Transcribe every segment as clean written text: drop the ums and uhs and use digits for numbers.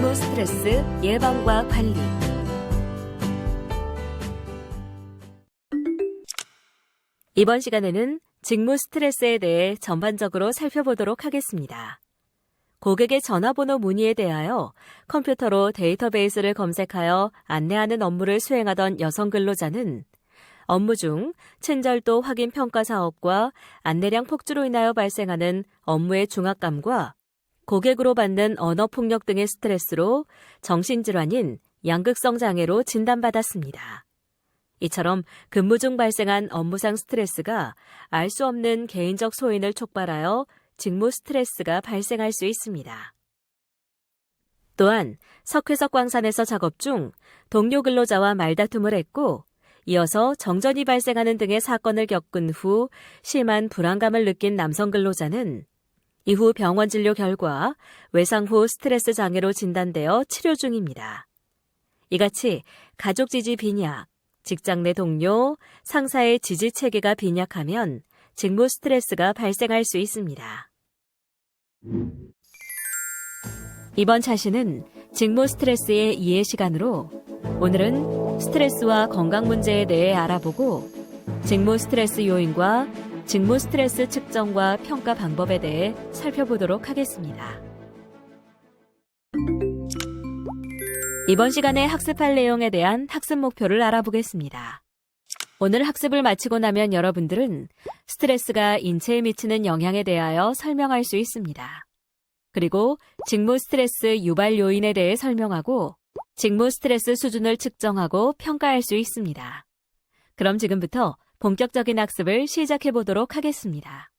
직무 스트레스 예방과 관리. 이번 시간에는 직무 스트레스에 대해 전반적으로 살펴보도록 하겠습니다. 고객의 전화번호 문의에 대하여 컴퓨터로 데이터베이스를 검색하여 안내하는 업무를 수행하던 여성 근로자는 업무 중 친절도 확인 평가 사업과 안내량 폭주로 인하여 발생하는 업무의 중압감과 고객으로 받는 언어폭력 등의 스트레스로 정신질환인 양극성 장애로 진단받았습니다. 이처럼 근무 중 발생한 업무상 스트레스가 알 수 없는 개인적 소인을 촉발하여 직무 스트레스가 발생할 수 있습니다. 또한 석회석 광산에서 작업 중 동료 근로자와 말다툼을 했고 이어서 정전이 발생하는 등의 사건을 겪은 후 심한 불안감을 느낀 남성 근로자는 이후 병원 진료 결과 외상 후 스트레스 장애로 진단되어 치료 중입니다. 이같이 가족 지지 빈약, 직장 내 동료, 상사의 지지 체계가 빈약하면 직무 스트레스가 발생할 수 있습니다. 이번 차시는 직무 스트레스의 이해 시간으로 오늘은 스트레스와 건강 문제에 대해 알아보고 직무 스트레스 요인과 직무 스트레스 측정과 평가 방법에 대해 살펴보도록 하겠습니다. 이번 시간에 학습할 내용에 대한 학습 목표를 알아보겠습니다. 오늘 학습을 마치고 나면 여러분들은 스트레스가 인체에 미치는 영향에 대하여 설명할 수 있습니다. 그리고 직무 스트레스 유발 요인에 대해 설명하고 직무 스트레스 수준을 측정하고 평가할 수 있습니다. 그럼 지금부터 본격적인 학습을 시작해 보도록 하겠습니다.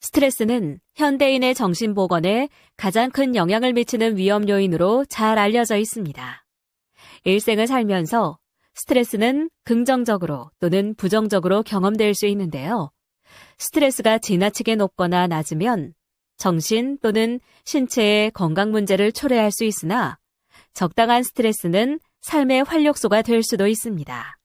스트레스는 현대인의 정신보건에 가장 큰 영향을 미치는 위험 요인으로 잘 알려져 있습니다. 일생을 살면서 스트레스는 긍정적으로 또는 부정적으로 경험될 수 있는데요. 스트레스가 지나치게 높거나 낮으면 정신 또는 신체의 건강 문제를 초래할 수 있으나 적당한 스트레스는 삶의 활력소가 될 수도 있습니다.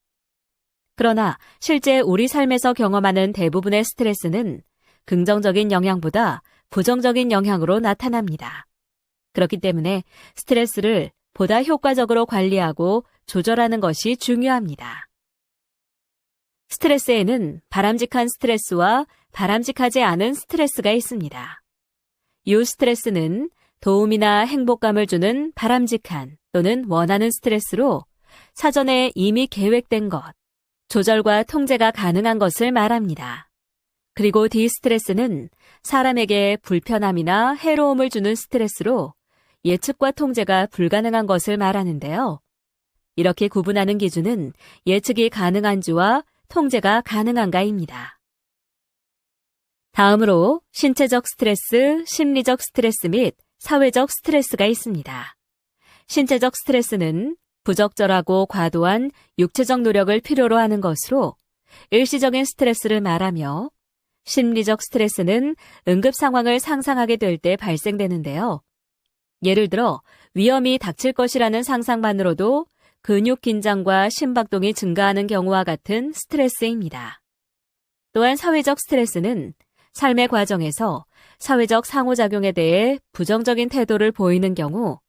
그러나 실제 우리 삶에서 경험하는 대부분의 스트레스는 긍정적인 영향보다 부정적인 영향으로 나타납니다. 그렇기 때문에 스트레스를 보다 효과적으로 관리하고 조절하는 것이 중요합니다. 스트레스에는 바람직한 스트레스와 바람직하지 않은 스트레스가 있습니다. 유스트레스는 도움이나 행복감을 주는 바람직한 또는 원하는 스트레스로 사전에 이미 계획된 것, 조절과 통제가 가능한 것을 말합니다. 그리고 디스트레스는 사람에게 불편함이나 해로움을 주는 스트레스로 예측과 통제가 불가능한 것을 말하는데요. 이렇게 구분하는 기준은 예측이 가능한지와 통제가 가능한가입니다. 다음으로 신체적 스트레스, 심리적 스트레스 및 사회적 스트레스가 있습니다. 신체적 스트레스는 부적절하고 과도한 육체적 노력을 필요로 하는 것으로 일시적인 스트레스를 말하며 심리적 스트레스는 응급 상황을 상상하게 될 때 발생되는데요. 예를 들어 위험이 닥칠 것이라는 상상만으로도 근육 긴장과 심박동이 증가하는 경우와 같은 스트레스입니다. 또한 사회적 스트레스는 삶의 과정에서 사회적 상호작용에 대해 부정적인 태도를 보이는 경우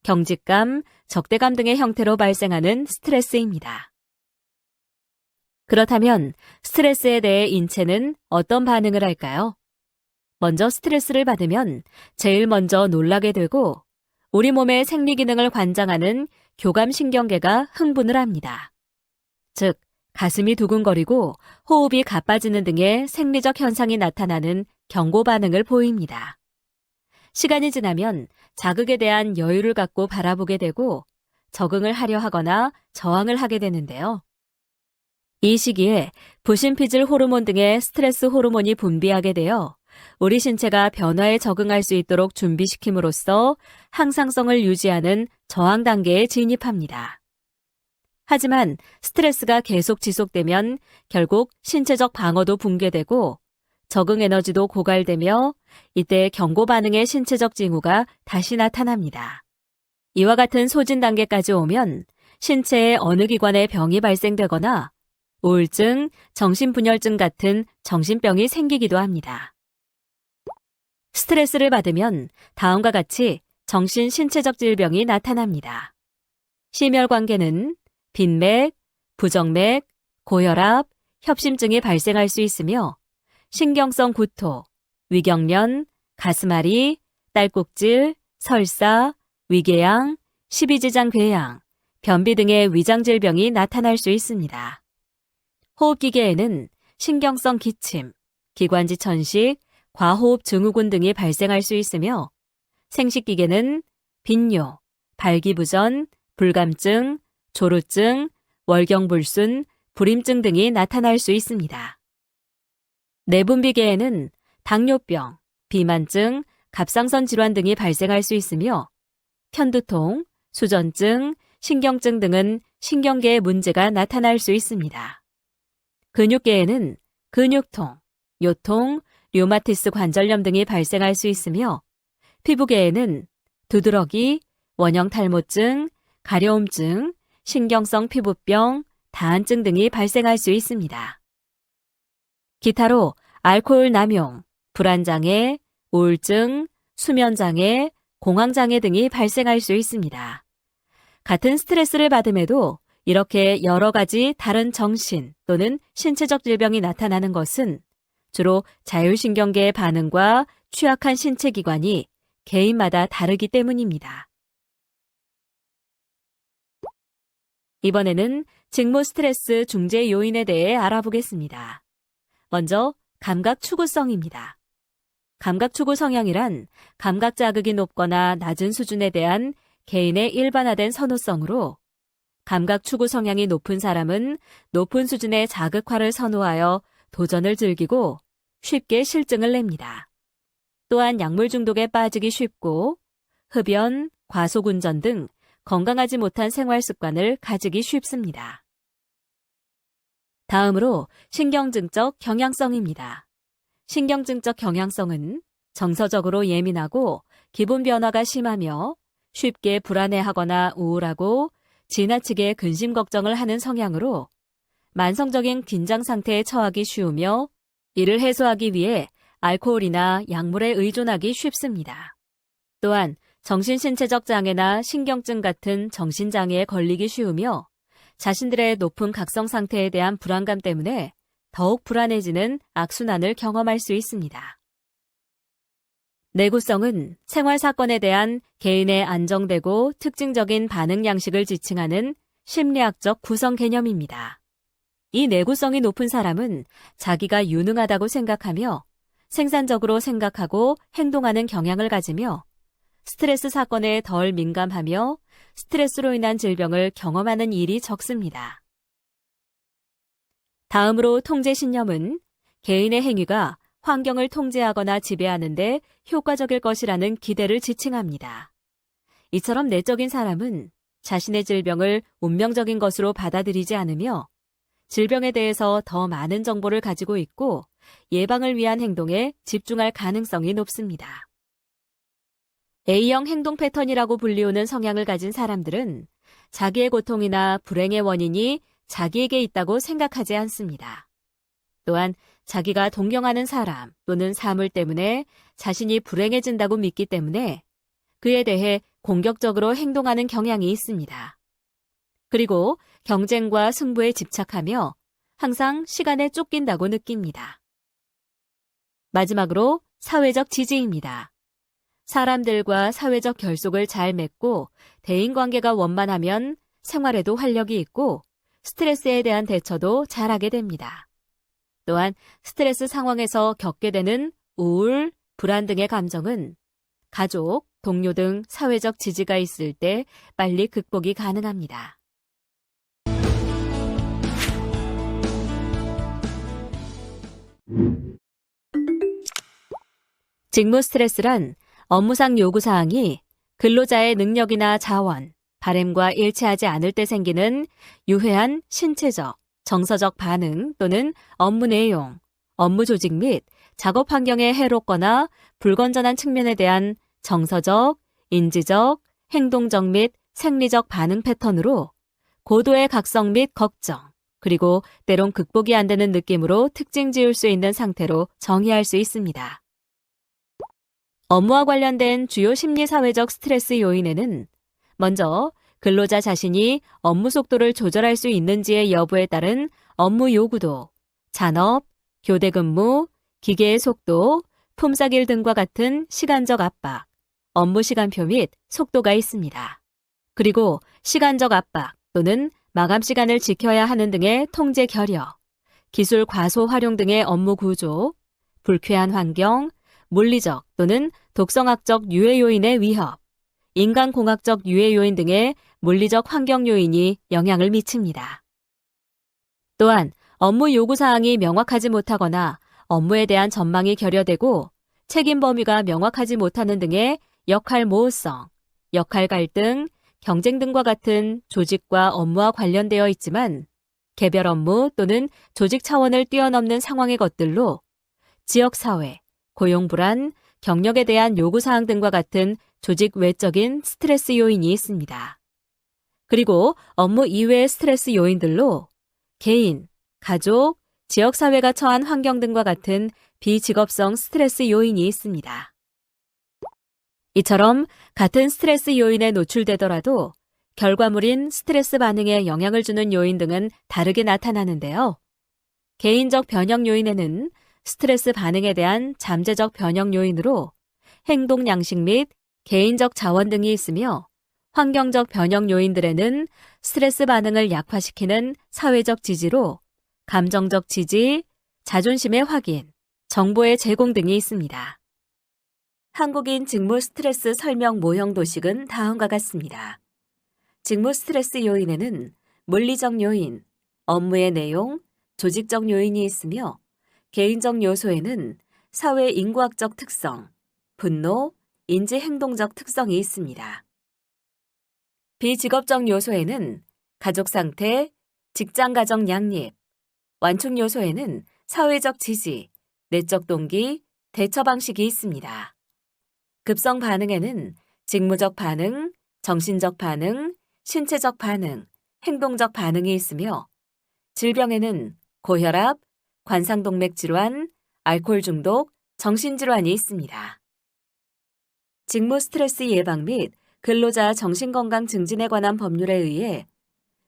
경직감, 적대감 등의 형태로 발생하는 스트레스입니다. 그렇다면 스트레스에 대해 인체는 어떤 반응을 할까요? 먼저 스트레스를 받으면 제일 먼저 놀라게 되고 우리 몸의 생리 기능을 관장하는 교감신경계가 흥분을 합니다. 즉, 가슴이 두근거리고 호흡이 가빠지는 등의 생리적 현상이 나타나는 경고 반응을 보입니다. 시간이 지나면 자극에 대한 여유를 갖고 바라보게 되고 적응을 하려 하거나 저항을 하게 되는데요. 이 시기에 부신피질 호르몬 등의 스트레스 호르몬이 분비하게 되어 우리 신체가 변화에 적응할 수 있도록 준비시킴으로써 항상성을 유지하는 저항 단계에 진입합니다. 하지만 스트레스가 계속 지속되면 결국 신체적 방어도 붕괴되고 적응 에너지도 고갈되며 이때 경고 반응의 신체적 징후가 다시 나타납니다. 이와 같은 소진 단계까지 오면 신체의 어느 기관에 병이 발생되거나 우울증, 정신분열증 같은 정신병이 생기기도 합니다. 스트레스를 받으면 다음과 같이 정신 신체적 질병이 나타납니다. 심혈관계는 빈맥, 부정맥, 고혈압, 협심증이 발생할 수 있으며 신경성 구토, 위경련, 가슴앓이, 딸꾹질, 설사, 위궤양, 십이지장 궤양, 변비 등의 위장질병이 나타날 수 있습니다. 호흡기계에는 신경성 기침, 기관지 천식, 과호흡 증후군 등이 발생할 수 있으며 생식기계는 빈뇨, 발기부전, 불감증, 조루증, 월경불순, 불임증 등이 나타날 수 있습니다. 내분비계에는 당뇨병, 비만증, 갑상선 질환 등이 발생할 수 있으며 편두통, 수전증, 신경증 등은 신경계에 문제가 나타날 수 있습니다. 근육계에는 근육통, 요통, 류마티스 관절염 등이 발생할 수 있으며 피부계에는 두드러기, 원형탈모증, 가려움증, 신경성 피부병, 다한증 등이 발생할 수 있습니다. 기타로 알코올 남용, 불안장애, 우울증, 수면장애, 공황장애 등이 발생할 수 있습니다. 같은 스트레스를 받음에도 이렇게 여러 가지 다른 정신 또는 신체적 질병이 나타나는 것은 주로 자율신경계의 반응과 취약한 신체 기관이 개인마다 다르기 때문입니다. 이번에는 직무 스트레스 중재 요인에 대해 알아보겠습니다. 먼저 감각 추구성입니다. 감각 추구 성향이란 감각 자극이 높거나 낮은 수준에 대한 개인의 일반화된 선호성으로 감각 추구 성향이 높은 사람은 높은 수준의 자극화를 선호하여 도전을 즐기고 쉽게 실증을 냅니다. 또한 약물 중독에 빠지기 쉽고 흡연, 과속운전 등 건강하지 못한 생활 습관을 가지기 쉽습니다. 다음으로 신경증적 경향성입니다. 신경증적 경향성은 정서적으로 예민하고 기분 변화가 심하며 쉽게 불안해하거나 우울하고 지나치게 근심 걱정을 하는 성향으로 만성적인 긴장 상태에 처하기 쉬우며 이를 해소하기 위해 알코올이나 약물에 의존하기 쉽습니다. 또한 정신신체적 장애나 신경증 같은 정신장애에 걸리기 쉬우며 자신들의 높은 각성 상태에 대한 불안감 때문에 더욱 불안해지는 악순환을 경험할 수 있습니다. 내구성은 생활 사건에 대한 개인의 안정되고 특징적인 반응 양식을 지칭하는 심리학적 구성 개념입니다. 이 내구성이 높은 사람은 자기가 유능하다고 생각하며 생산적으로 생각하고 행동하는 경향을 가지며 스트레스 사건에 덜 민감하며 스트레스로 인한 질병을 경험하는 일이 적습니다. 다음으로 통제신념은 개인의 행위가 환경을 통제하거나 지배하는 데 효과적일 것이라는 기대를 지칭합니다. 이처럼 내적인 사람은 자신의 질병을 운명적인 것으로 받아들이지 않으며 질병에 대해서 더 많은 정보를 가지고 있고 예방을 위한 행동에 집중할 가능성이 높습니다. A형 행동 패턴이라고 불리우는 성향을 가진 사람들은 자기의 고통이나 불행의 원인이 자기에게 있다고 생각하지 않습니다. 또한 자기가 동경하는 사람 또는 사물 때문에 자신이 불행해진다고 믿기 때문에 그에 대해 공격적으로 행동하는 경향이 있습니다. 그리고 경쟁과 승부에 집착하며 항상 시간에 쫓긴다고 느낍니다. 마지막으로 사회적 지지입니다. 사람들과 사회적 결속을 잘 맺고 대인관계가 원만하면 생활에도 활력이 있고 스트레스에 대한 대처도 잘하게 됩니다. 또한 스트레스 상황에서 겪게 되는 우울, 불안 등의 감정은 가족, 동료 등 사회적 지지가 있을 때 빨리 극복이 가능합니다. 직무 스트레스란 업무상 요구사항이 근로자의 능력이나 자원, 바램과 일치하지 않을 때 생기는 유해한 신체적, 정서적 반응 또는 업무 내용, 업무 조직 및 작업 환경에 해롭거나 불건전한 측면에 대한 정서적, 인지적, 행동적 및 생리적 반응 패턴으로 고도의 각성 및 걱정, 그리고 때론 극복이 안 되는 느낌으로 특징 지을 수 있는 상태로 정의할 수 있습니다. 업무와 관련된 주요 심리사회적 스트레스 요인에는 먼저 근로자 자신이 업무 속도를 조절할 수 있는지의 여부에 따른 업무 요구도, 잔업, 교대 근무, 기계의 속도, 품삯일 등과 같은 시간적 압박, 업무 시간표 및 속도가 있습니다. 그리고 시간적 압박 또는 마감 시간을 지켜야 하는 등의 통제 결여, 기술 과소 활용 등의 업무 구조, 불쾌한 환경, 물리적 또는 독성학적 유해 요인의 위협, 인간공학적 유해 요인 등의 물리적 환경 요인이 영향을 미칩니다. 또한 업무 요구 사항이 명확하지 못하거나 업무에 대한 전망이 결여되고 책임 범위가 명확하지 못하는 등의 역할 모호성, 역할 갈등, 경쟁 등과 같은 조직과 업무와 관련되어 있지만 개별 업무 또는 조직 차원을 뛰어넘는 상황의 것들로 지역사회, 고용불안, 경력에 대한 요구사항 등과 같은 조직 외적인 스트레스 요인이 있습니다. 그리고 업무 이외의 스트레스 요인들로 개인, 가족, 지역사회가 처한 환경 등과 같은 비직업성 스트레스 요인이 있습니다. 이처럼 같은 스트레스 요인에 노출되더라도 결과물인 스트레스 반응에 영향을 주는 요인 등은 다르게 나타나는데요. 개인적 변형 요인에는 스트레스 반응에 대한 잠재적 변형 요인으로 행동 양식 및 개인적 자원 등이 있으며 환경적 변형 요인들에는 스트레스 반응을 약화시키는 사회적 지지로 감정적 지지, 자존심의 확인, 정보의 제공 등이 있습니다. 한국인 직무 스트레스 설명 모형 도식은 다음과 같습니다. 직무 스트레스 요인에는 물리적 요인, 업무의 내용, 조직적 요인이 있으며 개인적 요소에는 사회 인구학적 특성, 분노, 인지 행동적 특성이 있습니다. 비직업적 요소에는 가족 상태, 직장 가정 양립, 완충 요소에는 사회적 지지, 내적 동기, 대처 방식이 있습니다. 급성 반응에는 직무적 반응, 정신적 반응, 신체적 반응, 행동적 반응이 있으며 질병에는 고혈압, 관상동맥 질환, 알코올 중독, 정신질환이 있습니다. 직무 스트레스 예방 및 근로자 정신건강 증진에 관한 법률에 의해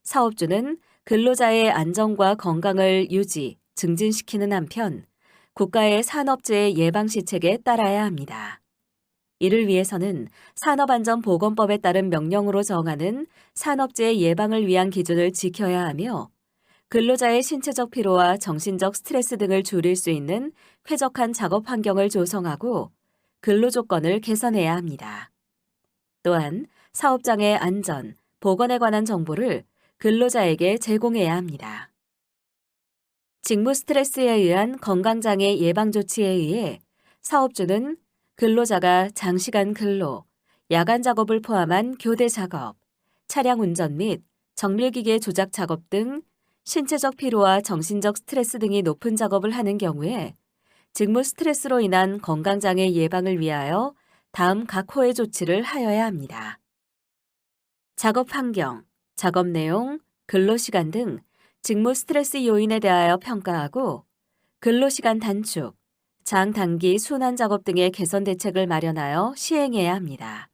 사업주는 근로자의 안전과 건강을 유지, 증진시키는 한편 국가의 산업재해 예방 시책에 따라야 합니다. 이를 위해서는 산업안전보건법에 따른 명령으로 정하는 산업재해 예방을 위한 기준을 지켜야 하며 근로자의 신체적 피로와 정신적 스트레스 등을 줄일 수 있는 쾌적한 작업 환경을 조성하고 근로 조건을 개선해야 합니다. 또한 사업장의 안전, 보건에 관한 정보를 근로자에게 제공해야 합니다. 직무 스트레스에 의한 건강장애 예방 조치에 의해 사업주는 근로자가 장시간 근로, 야간 작업을 포함한 교대 작업, 차량 운전 및 정밀기계 조작 작업 등 신체적 피로와 정신적 스트레스 등이 높은 작업을 하는 경우에 직무 스트레스로 인한 건강장애 예방을 위하여 다음 각 호의 조치를 하여야 합니다. 작업 환경, 작업 내용, 근로시간 등 직무 스트레스 요인에 대하여 평가하고 근로시간 단축, 장단기 순환 작업 등의 개선 대책을 마련하여 시행해야 합니다.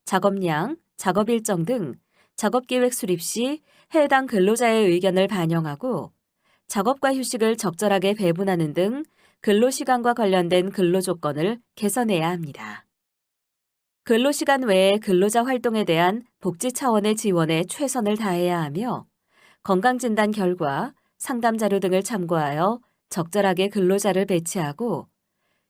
작업량, 작업 일정 등 작업계획 수립 시 해당 근로자의 의견을 반영하고 작업과 휴식을 적절하게 배분하는 등 근로시간과 관련된 근로조건을 개선해야 합니다. 근로시간 외에 근로자 활동에 대한 복지 차원의 지원에 최선을 다해야 하며 건강진단 결과, 상담자료 등을 참고하여 적절하게 근로자를 배치하고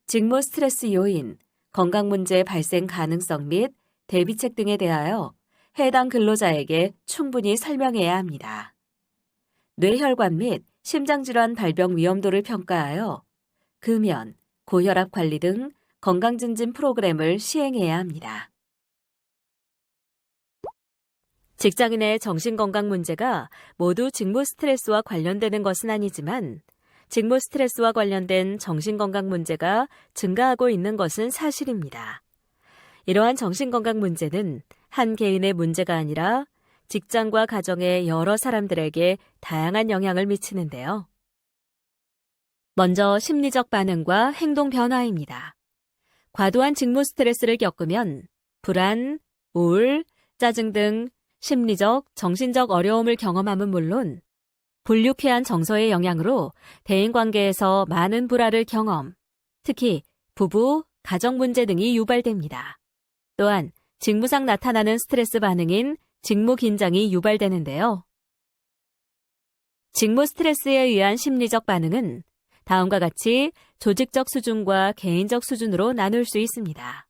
직무 스트레스 요인, 건강문제 발생 가능성 및 대비책 등에 대하여 해당 근로자에게 충분히 설명해야 합니다. 뇌혈관 및 심장질환 발병 위험도를 평가하여 금연, 고혈압 관리 등 건강증진 프로그램을 시행해야 합니다. 직장인의 정신건강 문제가 모두 직무 스트레스와 관련되는 것은 아니지만 직무 스트레스와 관련된 정신건강 문제가 증가하고 있는 것은 사실입니다. 이러한 정신건강 문제는 한 개인의 문제가 아니라 직장과 가정의 여러 사람들에게 다양한 영향을 미치는데요. 먼저 심리적 반응과 행동 변화입니다. 과도한 직무 스트레스를 겪으면 불안, 우울, 짜증 등 심리적, 정신적 어려움을 경험함은 물론 불유쾌한 정서의 영향으로 대인관계에서 많은 불화를 경험, 특히 부부, 가정 문제 등이 유발됩니다. 또한 직무상 나타나는 스트레스 반응인 직무 긴장이 유발되는데요. 직무 스트레스에 의한 심리적 반응은 다음과 같이 조직적 수준과 개인적 수준으로 나눌 수 있습니다.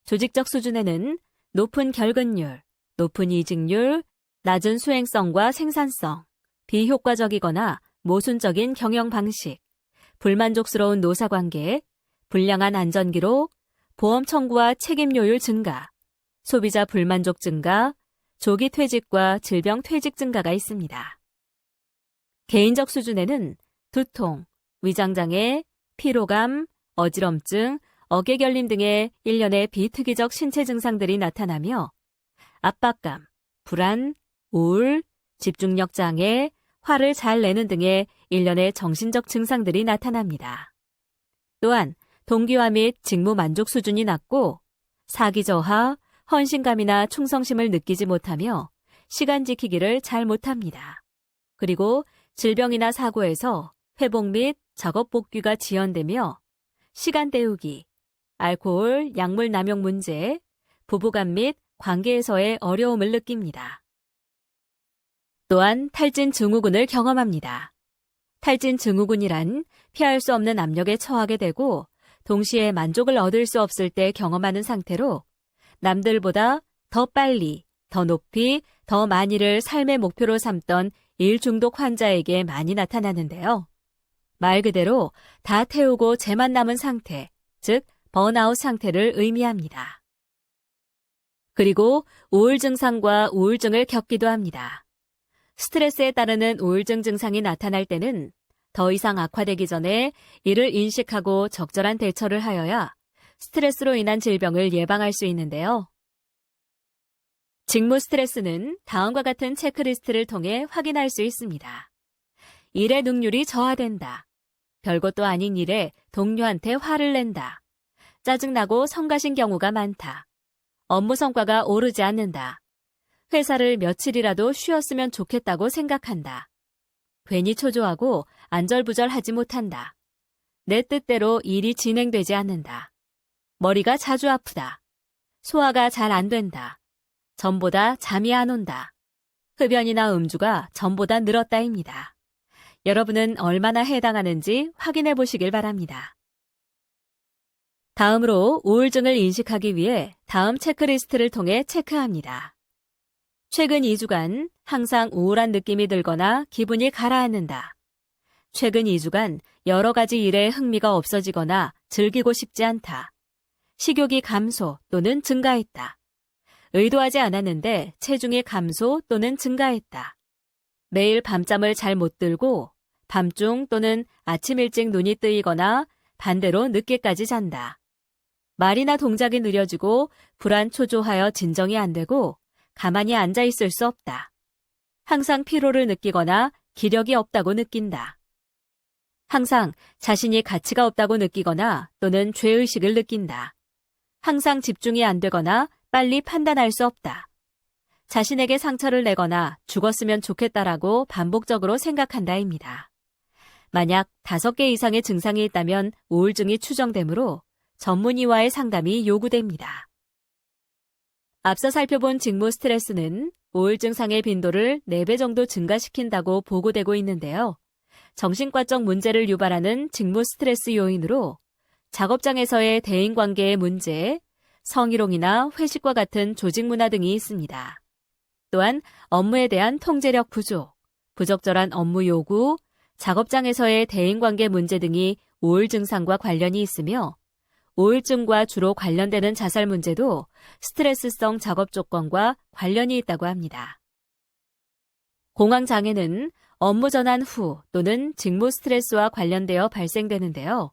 조직적 수준에는 높은 결근율, 높은 이직률, 낮은 수행성과 생산성, 비효과적이거나 모순적인 경영 방식, 불만족스러운 노사관계, 불량한 안전기록, 보험 청구와 책임료율 증가, 소비자 불만족 증가, 조기 퇴직과 질병 퇴직 증가가 있습니다. 개인적 수준에는 두통, 위장장애, 피로감, 어지럼증, 어깨결림 등의 일련의 비특이적 신체 증상들이 나타나며 압박감, 불안, 우울, 집중력 장애, 화를 잘 내는 등의 일련의 정신적 증상들이 나타납니다. 또한 동기화 및 직무 만족 수준이 낮고 사기 저하, 헌신감이나 충성심을 느끼지 못하며 시간 지키기를 잘 못합니다. 그리고 질병이나 사고에서 회복 및 작업 복귀가 지연되며 시간 때우기, 알코올, 약물 남용 문제, 부부간 및 관계에서의 어려움을 느낍니다. 또한 탈진 증후군을 경험합니다. 탈진 증후군이란 피할 수 없는 압력에 처하게 되고 동시에 만족을 얻을 수 없을 때 경험하는 상태로 남들보다 더 빨리, 더 높이, 더 많이를 삶의 목표로 삼던 일 중독 환자에게 많이 나타나는데요. 말 그대로 다 태우고 재만 남은 상태, 즉 번아웃 상태를 의미합니다. 그리고 우울 증상과 우울증을 겪기도 합니다. 스트레스에 따르는 우울증 증상이 나타날 때는 더 이상 악화되기 전에 이를 인식하고 적절한 대처를 하여야 스트레스로 인한 질병을 예방할 수 있는데요. 직무 스트레스는 다음과 같은 체크리스트를 통해 확인할 수 있습니다. 일의 능률이 저하된다. 별것도 아닌 일에 동료한테 화를 낸다. 짜증나고 성가신 경우가 많다. 업무 성과가 오르지 않는다. 회사를 며칠이라도 쉬었으면 좋겠다고 생각한다. 괜히 초조하고 안절부절하지 못한다. 내 뜻대로 일이 진행되지 않는다. 머리가 자주 아프다. 소화가 잘 안 된다. 전보다 잠이 안 온다. 흡연이나 음주가 전보다 늘었다입니다. 여러분은 얼마나 해당하는지 확인해 보시길 바랍니다. 다음으로 우울증을 인식하기 위해 다음 체크리스트를 통해 체크합니다. 최근 2주간 항상 우울한 느낌이 들거나 기분이 가라앉는다. 최근 2주간 여러 가지 일에 흥미가 없어지거나 즐기고 싶지 않다. 식욕이 감소 또는 증가했다. 의도하지 않았는데 체중이 감소 또는 증가했다. 매일 밤잠을 잘 못 들고 밤중 또는 아침 일찍 눈이 뜨이거나 반대로 늦게까지 잔다. 말이나 동작이 느려지고 불안 초조하여 진정이 안 되고 가만히 앉아 있을 수 없다. 항상 피로를 느끼거나 기력이 없다고 느낀다. 항상 자신이 가치가 없다고 느끼거나 또는 죄의식을 느낀다. 항상 집중이 안 되거나 빨리 판단할 수 없다. 자신에게 상처를 내거나 죽었으면 좋겠다라고 반복적으로 생각한다입니다. 만약 5개 이상의 증상이 있다면 우울증이 추정되므로 전문의와의 상담이 요구됩니다. 앞서 살펴본 직무 스트레스는 우울증상의 빈도를 4배 정도 증가시킨다고 보고되고 있는데요. 정신과적 문제를 유발하는 직무 스트레스 요인으로 작업장에서의 대인관계의 문제, 성희롱이나 회식과 같은 조직 문화 등이 있습니다. 또한 업무에 대한 통제력 부족, 부적절한 업무 요구, 작업장에서의 대인관계 문제 등이 우울 증상과 관련이 있으며 우울증과 주로 관련되는 자살 문제도 스트레스성 작업 조건과 관련이 있다고 합니다. 공황장애는 업무 전환 후 또는 직무 스트레스와 관련되어 발생되는데요.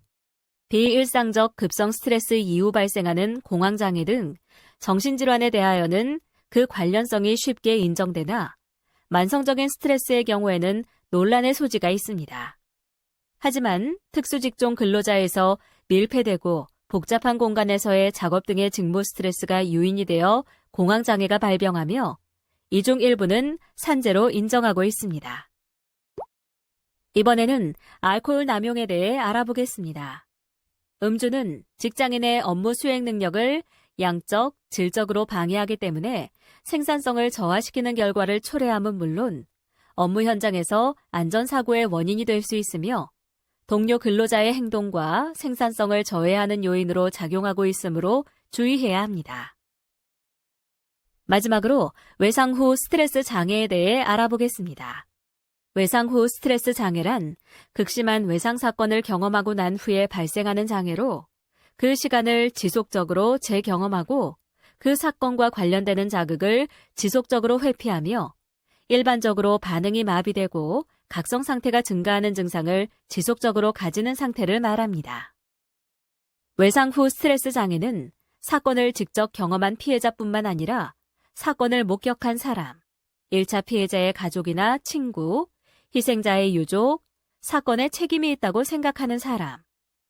비일상적 급성 스트레스 이후 발생하는 공황장애 등 정신질환에 대하여는 그 관련성이 쉽게 인정되나 만성적인 스트레스의 경우에는 논란의 소지가 있습니다. 하지만 특수직종 근로자에서 밀폐되고 복잡한 공간에서의 작업 등의 직무 스트레스가 요인이 되어 공황장애가 발병하며 이 중 일부는 산재로 인정하고 있습니다. 이번에는 알코올 남용에 대해 알아보겠습니다. 음주는 직장인의 업무 수행 능력을 양적, 질적으로 방해하기 때문에 생산성을 저하시키는 결과를 초래함은 물론 업무 현장에서 안전사고의 원인이 될 수 있으며 동료 근로자의 행동과 생산성을 저해하는 요인으로 작용하고 있으므로 주의해야 합니다. 마지막으로 외상 후 스트레스 장애에 대해 알아보겠습니다. 외상 후 스트레스 장애란 극심한 외상 사건을 경험하고 난 후에 발생하는 장애로 그 시간을 지속적으로 재경험하고 그 사건과 관련되는 자극을 지속적으로 회피하며 일반적으로 반응이 마비되고 각성 상태가 증가하는 증상을 지속적으로 가지는 상태를 말합니다. 외상 후 스트레스 장애는 사건을 직접 경험한 피해자뿐만 아니라 사건을 목격한 사람, 1차 피해자의 가족이나 친구, 희생자의 유족, 사건에 책임이 있다고 생각하는 사람,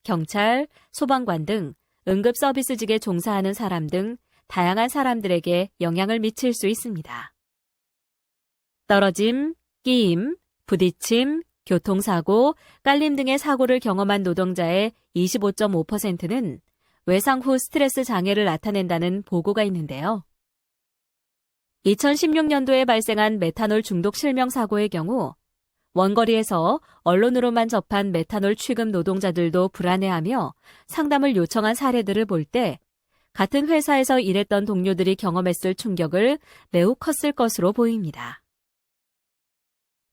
경찰, 소방관 등 응급 서비스직에 종사하는 사람 등 다양한 사람들에게 영향을 미칠 수 있습니다. 떨어짐, 끼임, 부딪힘, 교통사고, 깔림 등의 사고를 경험한 노동자의 25.5%는 외상 후 스트레스 장애를 나타낸다는 보고가 있는데요. 2016년도에 발생한 메탄올 중독 실명 사고의 경우 원거리에서 언론으로만 접한 메탄올 취급 노동자들도 불안해하며 상담을 요청한 사례들을 볼 때 같은 회사에서 일했던 동료들이 경험했을 충격을 매우 컸을 것으로 보입니다.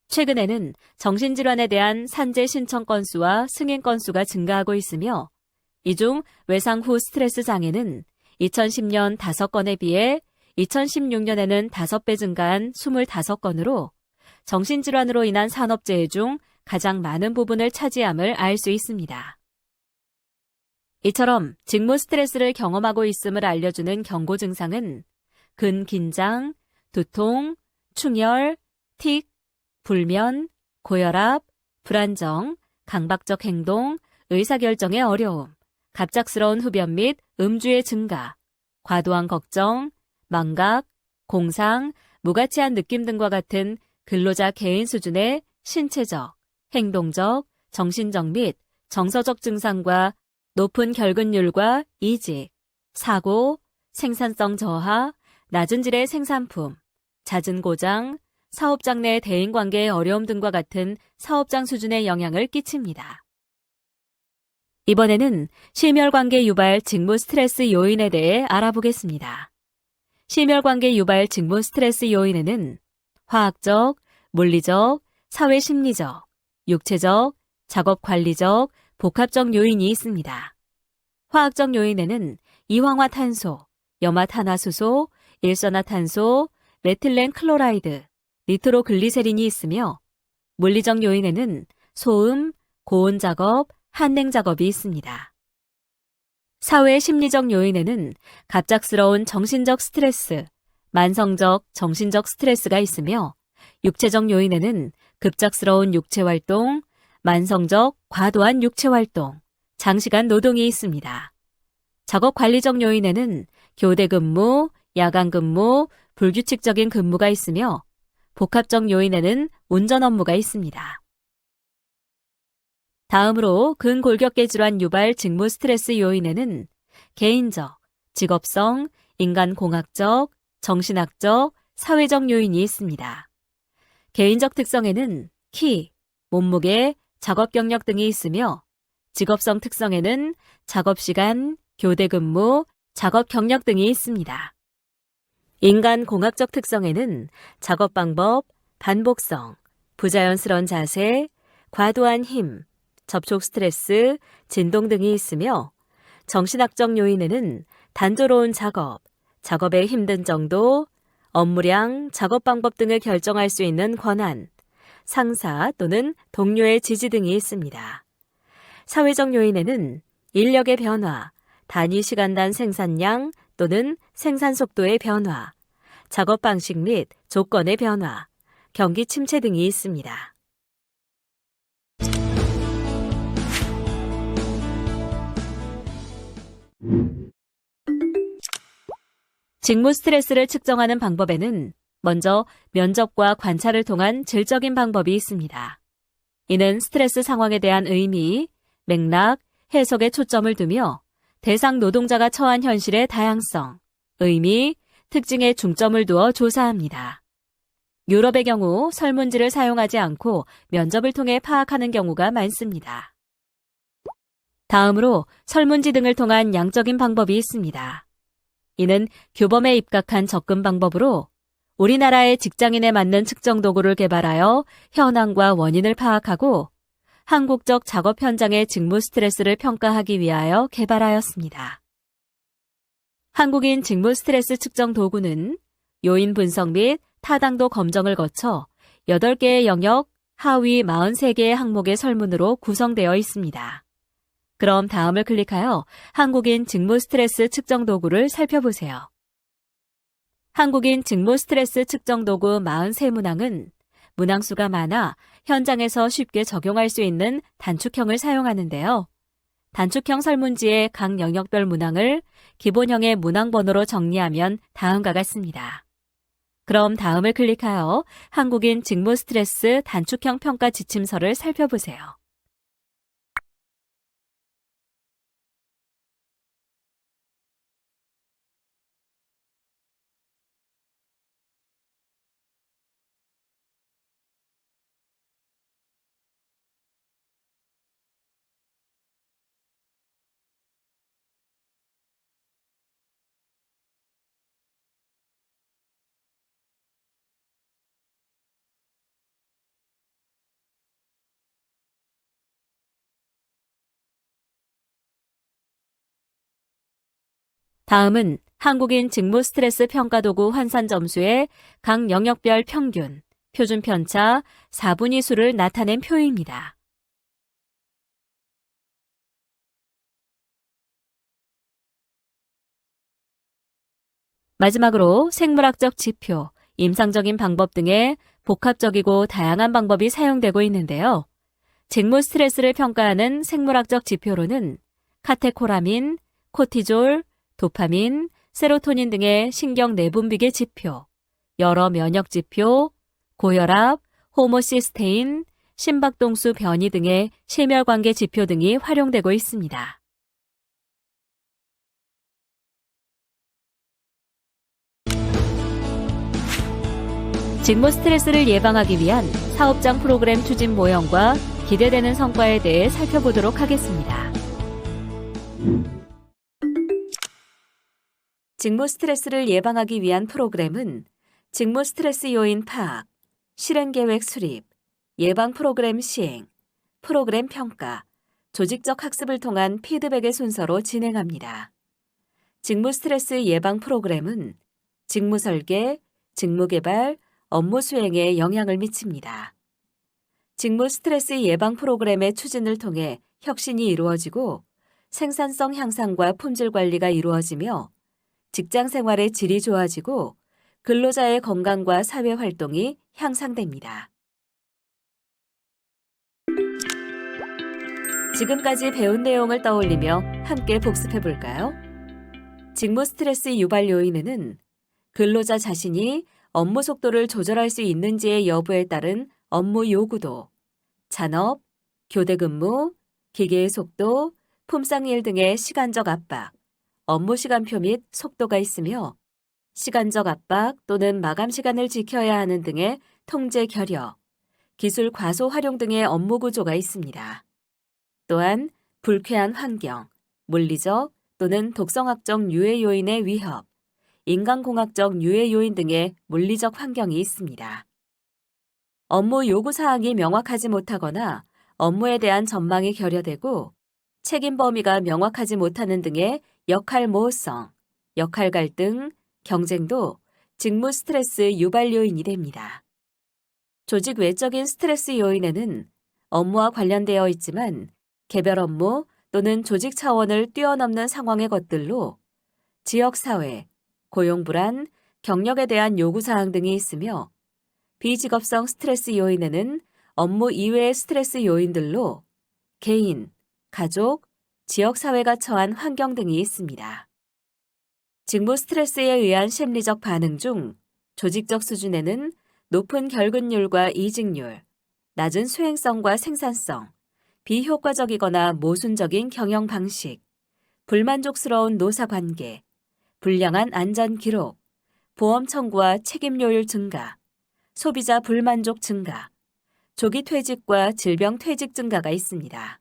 최근에는 정신질환에 대한 산재 신청 건수와 승인 건수가 증가하고 있으며 이 중 외상 후 스트레스 장애는 2010년 5건에 비해 2016년에는 5배 증가한 25건으로 정신질환으로 인한 산업재해 중 가장 많은 부분을 차지함을 알 수 있습니다. 이처럼 직무 스트레스를 경험하고 있음을 알려주는 경고 증상은 근긴장, 두통, 충혈, 틱, 불면, 고혈압, 불안정, 강박적 행동, 의사결정의 어려움, 갑작스러운 흡연 및 음주의 증가, 과도한 걱정, 망각, 공상, 무가치한 느낌 등과 같은 근로자 개인 수준의 신체적, 행동적, 정신적 및 정서적 증상과 높은 결근율과 이직, 사고, 생산성 저하, 낮은 질의 생산품, 잦은 고장, 사업장 내 대인관계의 어려움 등과 같은 사업장 수준의 영향을 끼칩니다. 이번에는 심혈관계 유발 직무 스트레스 요인에 대해 알아보겠습니다. 심혈관계 유발 직무 스트레스 요인에는 화학적, 물리적, 사회심리적, 육체적, 작업관리적, 복합적 요인이 있습니다. 화학적 요인에는 이황화탄소, 염화탄화수소, 일산화탄소, 메틸렌 클로라이드, 니트로글리세린이 있으며 물리적 요인에는 소음, 고온 작업, 한냉 작업이 있습니다. 사회 심리적 요인에는 갑작스러운 정신적 스트레스, 만성적 정신적 스트레스가 있으며 육체적 요인에는 급작스러운 육체활동, 만성적 과도한 육체활동, 장시간 노동이 있습니다. 작업관리적 요인에는 교대 근무, 야간 근무, 불규칙적인 근무가 있으며 복합적 요인에는 운전 업무가 있습니다. 다음으로 근골격계 질환 유발 직무 스트레스 요인에는 개인적, 직업성, 인간공학적, 정신학적, 사회적 요인이 있습니다. 개인적 특성에는 키, 몸무게, 작업 경력 등이 있으며 직업성 특성에는 작업시간, 교대 근무, 작업 경력 등이 있습니다. 인간공학적 특성에는 작업 방법, 반복성, 부자연스러운 자세, 과도한 힘, 접촉 스트레스, 진동 등이 있으며 정신학적 요인에는 단조로운 작업, 작업의 힘든 정도, 업무량, 작업 방법 등을 결정할 수 있는 권한, 상사 또는 동료의 지지 등이 있습니다. 사회적 요인에는 인력의 변화, 단위 시간당 생산량 또는 생산 속도의 변화, 작업 방식 및 조건의 변화, 경기 침체 등이 있습니다. 직무 스트레스를 측정하는 방법에는 먼저 면접과 관찰을 통한 질적인 방법이 있습니다. 이는 스트레스 상황에 대한 의미, 맥락, 해석에 초점을 두며 대상 노동자가 처한 현실의 다양성, 의미, 특징에 중점을 두어 조사합니다. 유럽의 경우 설문지를 사용하지 않고 면접을 통해 파악하는 경우가 많습니다. 다음으로 설문지 등을 통한 양적인 방법이 있습니다. 이는 교범에 입각한 접근 방법으로 우리나라의 직장인에 맞는 측정 도구를 개발하여 현황과 원인을 파악하고 한국적 작업 현장의 직무 스트레스를 평가하기 위하여 개발하였습니다. 한국인 직무 스트레스 측정 도구는 요인 분석 및 타당도 검정을 거쳐 8개의 영역, 하위 43개의 항목의 설문으로 구성되어 있습니다. 그럼 다음을 클릭하여 한국인 직무 스트레스 측정 도구를 살펴보세요. 한국인 직무 스트레스 측정 도구 43문항은 문항수가 많아 현장에서 쉽게 적용할 수 있는 단축형을 사용하는데요. 단축형 설문지의 각 영역별 문항을 기본형의 문항 번호로 정리하면 다음과 같습니다. 그럼 다음을 클릭하여 한국인 직무 스트레스 단축형 평가 지침서를 살펴보세요. 다음은 한국인 직무 스트레스 평가 도구 환산 점수의 각 영역별 평균, 표준 편차, 4분위 수를 나타낸 표입니다. 마지막으로 생물학적 지표, 임상적인 방법 등의 복합적이고 다양한 방법이 사용되고 있는데요. 직무 스트레스를 평가하는 생물학적 지표로는 카테코라민, 코티졸, 도파민, 세로토닌 등의 신경 내분비계 지표, 여러 면역 지표, 고혈압, 호모시스테인, 심박동수 변이 등의 심혈관계 지표 등이 활용되고 있습니다. 직무 스트레스를 예방하기 위한 사업장 프로그램 추진 모형과 기대되는 성과에 대해 살펴보도록 하겠습니다. 직무 스트레스를 예방하기 위한 프로그램은 직무 스트레스 요인 파악, 실행 계획 수립, 예방 프로그램 시행, 프로그램 평가, 조직적 학습을 통한 피드백의 순서로 진행합니다. 직무 스트레스 예방 프로그램은 직무 설계, 직무 개발, 업무 수행에 영향을 미칩니다. 직무 스트레스 예방 프로그램의 추진을 통해 혁신이 이루어지고 생산성 향상과 품질 관리가 이루어지며 직장 생활의 질이 좋아지고 근로자의 건강과 사회 활동이 향상됩니다. 지금까지 배운 내용을 떠올리며 함께 복습해 볼까요? 직무 스트레스 유발 요인에는 근로자 자신이 업무 속도를 조절할 수 있는지의 여부에 따른 업무 요구도, 잔업, 교대 근무, 기계의 속도, 품상일 등의 시간적 압박, 업무 시간표 및 속도가 있으며 시간적 압박 또는 마감 시간을 지켜야 하는 등의 통제 결여, 기술 과소 활용 등의 업무 구조가 있습니다. 또한 불쾌한 환경, 물리적 또는 독성학적 유해 요인의 위협, 인간공학적 유해 요인 등의 물리적 환경이 있습니다. 업무 요구 사항이 명확하지 못하거나 업무에 대한 전망이 결여되고 책임 범위가 명확하지 못하는 등의 역할 모호성, 역할 갈등, 경쟁도 직무 스트레스 유발 요인이 됩니다. 조직 외적인 스트레스 요인에는 업무와 관련되어 있지만 개별 업무 또는 조직 차원을 뛰어넘는 상황의 것들로 지역사회, 고용불안, 경력에 대한 요구사항 등이 있으며 비직업성 스트레스 요인에는 업무 이외의 스트레스 요인들로 개인, 가족, 지역사회가 처한 환경 등이 있습니다. 직무 스트레스에 의한 심리적 반응 중 조직적 수준에는 높은 결근율과 이직률, 낮은 수행성과 생산성, 비효과적이거나 모순적인 경영 방식, 불만족스러운 노사 관계, 불량한 안전 기록, 보험 청구와 책임 요율 증가, 소비자 불만족 증가, 조기 퇴직과 질병 퇴직 증가가 있습니다.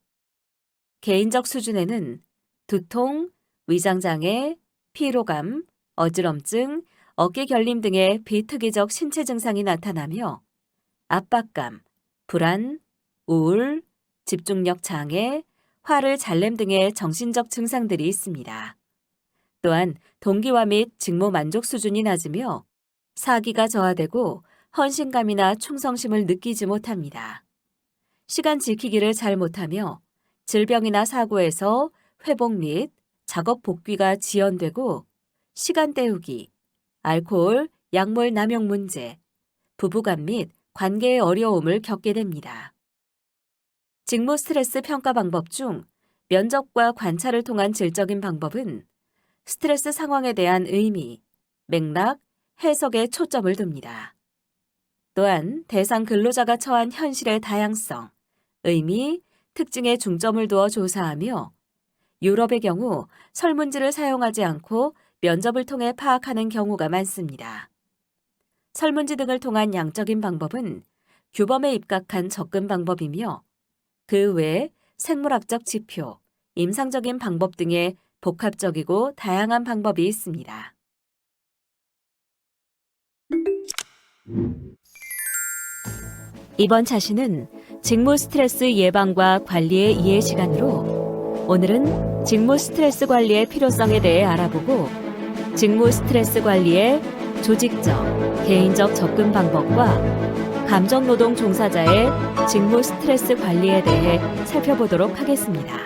개인적 수준에는 두통, 위장장애, 피로감, 어지럼증, 어깨 결림 등의 비특이적 신체 증상이 나타나며 압박감, 불안, 우울, 집중력 장애, 화를 잘 냄 등의 정신적 증상들이 있습니다. 또한 동기화 및 직무 만족 수준이 낮으며 사기가 저하되고 헌신감이나 충성심을 느끼지 못합니다. 시간 지키기를 잘 못하며 질병이나 사고에서 회복 및 작업 복귀가 지연되고 시간 때우기, 알코올, 약물 남용 문제, 부부간 및 관계의 어려움을 겪게 됩니다. 직무 스트레스 평가 방법 중 면접과 관찰을 통한 질적인 방법은 스트레스 상황에 대한 의미, 맥락, 해석에 초점을 둡니다. 또한 대상 근로자가 처한 현실의 다양성, 의미, 특징에 중점을 두어 조사하며 유럽의 경우 설문지를 사용하지 않고 면접을 통해 파악하는 경우가 많습니다. 설문지 등을 통한 양적인 방법은 규범에 입각한 접근 방법이며 그 외에 생물학적 지표, 임상적인 방법 등의 복합적이고 다양한 방법이 있습니다. 이번 차시는 직무 스트레스 예방과 관리의 이해 시간으로 오늘은 직무 스트레스 관리의 필요성에 대해 알아보고 직무 스트레스 관리의 조직적, 개인적 접근 방법과 감정노동 종사자의 직무 스트레스 관리에 대해 살펴보도록 하겠습니다.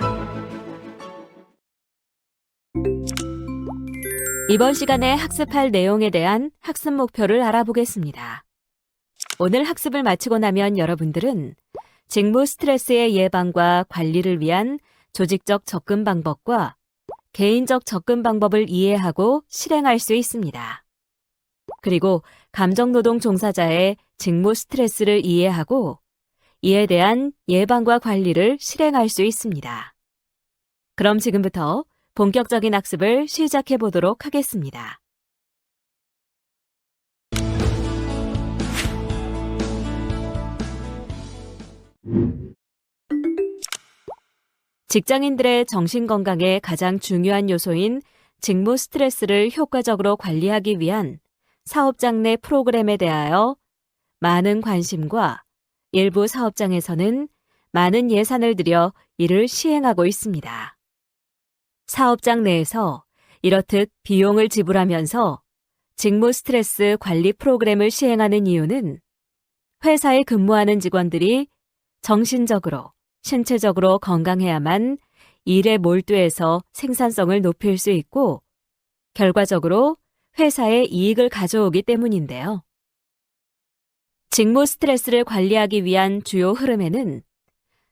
이번 시간에 학습할 내용에 대한 학습 목표를 알아보겠습니다. 오늘 학습을 마치고 나면 여러분들은 직무 스트레스의 예방과 관리를 위한 조직적 접근 방법과 개인적 접근 방법을 이해하고 실행할 수 있습니다. 그리고 감정노동 종사자의 직무 스트레스를 이해하고 이에 대한 예방과 관리를 실행할 수 있습니다. 그럼 지금부터 본격적인 학습을 시작해 보도록 하겠습니다. 직장인들의 정신건강에 가장 중요한 요소인 직무 스트레스를 효과적으로 관리하기 위한 사업장 내 프로그램에 대하여 많은 관심과 일부 사업장에서는 많은 예산을 들여 이를 시행하고 있습니다. 사업장 내에서 이렇듯 비용을 지불하면서 직무 스트레스 관리 프로그램을 시행하는 이유는 회사에 근무하는 직원들이 정신적으로, 신체적으로 건강해야만 일에 몰두해서 생산성을 높일 수 있고 결과적으로 회사에 이익을 가져오기 때문인데요. 직무 스트레스를 관리하기 위한 주요 흐름에는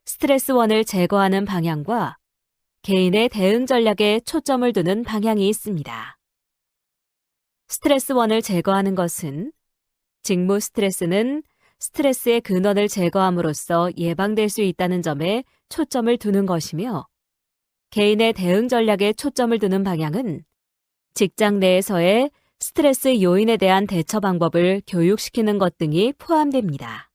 스트레스원을 제거하는 방향과 개인의 대응 전략에 초점을 두는 방향이 있습니다. 스트레스원을 제거하는 것은 직무 스트레스는 스트레스의 근원을 제거함으로써 예방될 수 있다는 점에 초점을 두는 것이며 개인의 대응 전략에 초점을 두는 방향은 직장 내에서의 스트레스 요인에 대한 대처 방법을 교육시키는 것 등이 포함됩니다.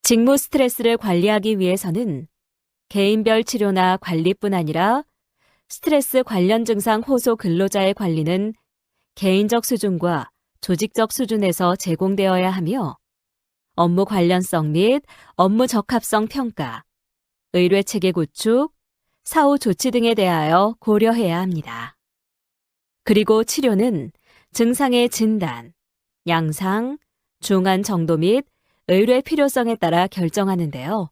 직무 스트레스를 관리하기 위해서는 개인별 치료나 관리뿐 아니라 스트레스 관련 증상 호소 근로자의 관리는 개인적 수준과 조직적 수준에서 제공되어야 하며 업무 관련성 및 업무 적합성 평가, 의뢰체계 구축, 사후 조치 등에 대하여 고려해야 합니다. 그리고 치료는 증상의 진단, 양상, 중한 정도 및 의뢰 필요성에 따라 결정하는데요.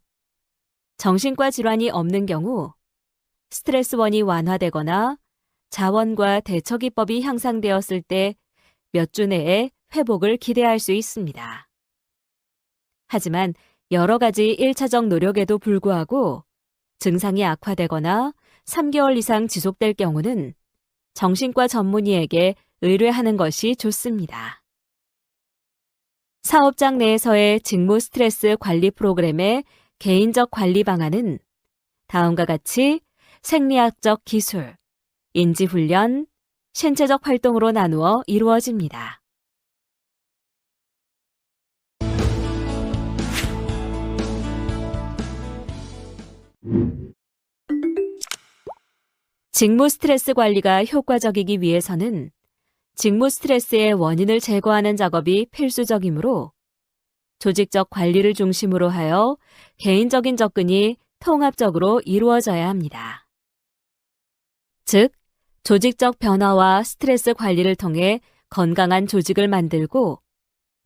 정신과 질환이 없는 경우 스트레스원이 완화되거나 자원과 대처기법이 향상되었을 때 몇 주 내에 회복을 기대할 수 있습니다. 하지만 여러 가지 1차적 노력에도 불구하고 증상이 악화되거나 3개월 이상 지속될 경우는 정신과 전문의에게 의뢰하는 것이 좋습니다. 사업장 내에서의 직무 스트레스 관리 프로그램의 개인적 관리 방안은 다음과 같이 생리학적 기술, 인지훈련, 신체적 활동으로 나누어 이루어집니다. 직무 스트레스 관리가 효과적이기 위해서는 직무 스트레스의 원인을 제거하는 작업이 필수적이므로 조직적 관리를 중심으로 하여 개인적인 접근이 통합적으로 이루어져야 합니다. 즉, 조직적 변화와 스트레스 관리를 통해 건강한 조직을 만들고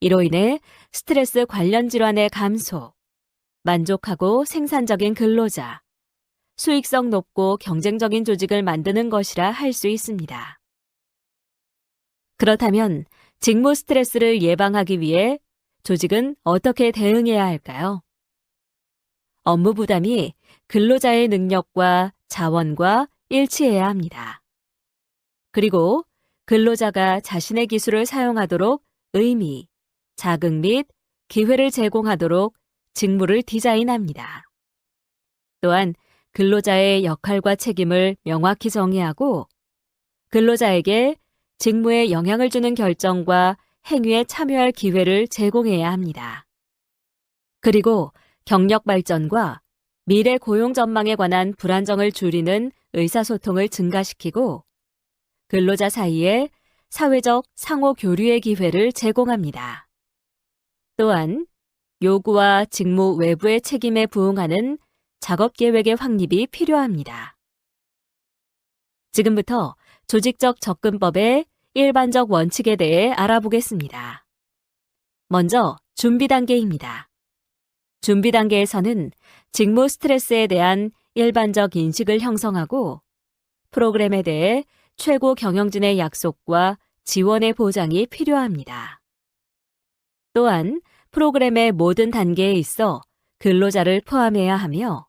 이로 인해 스트레스 관련 질환의 감소, 만족하고 생산적인 근로자, 수익성 높고 경쟁적인 조직을 만드는 것이라 할 수 있습니다. 그렇다면 직무 스트레스를 예방하기 위해 조직은 어떻게 대응해야 할까요? 업무 부담이 근로자의 능력과 자원과 일치해야 합니다. 그리고 근로자가 자신의 기술을 사용하도록 의미, 자극 및 기회를 제공하도록 직무를 디자인합니다. 또한 근로자의 역할과 책임을 명확히 정의하고 근로자에게 직무에 영향을 주는 결정과 행위에 참여할 기회를 제공해야 합니다. 그리고 경력 발전과 미래 고용 전망에 관한 불안정을 줄이는 의사소통을 증가시키고 근로자 사이에 사회적 상호 교류의 기회를 제공합니다. 또한 요구와 직무 외부의 책임에 부응하는 작업 계획의 확립이 필요합니다. 지금부터 조직적 접근법의 일반적 원칙에 대해 알아보겠습니다. 먼저 준비 단계입니다. 준비 단계에서는 직무 스트레스에 대한 일반적 인식을 형성하고 프로그램에 대해 최고 경영진의 약속과 지원의 보장이 필요합니다. 또한 프로그램의 모든 단계에 있어 근로자를 포함해야 하며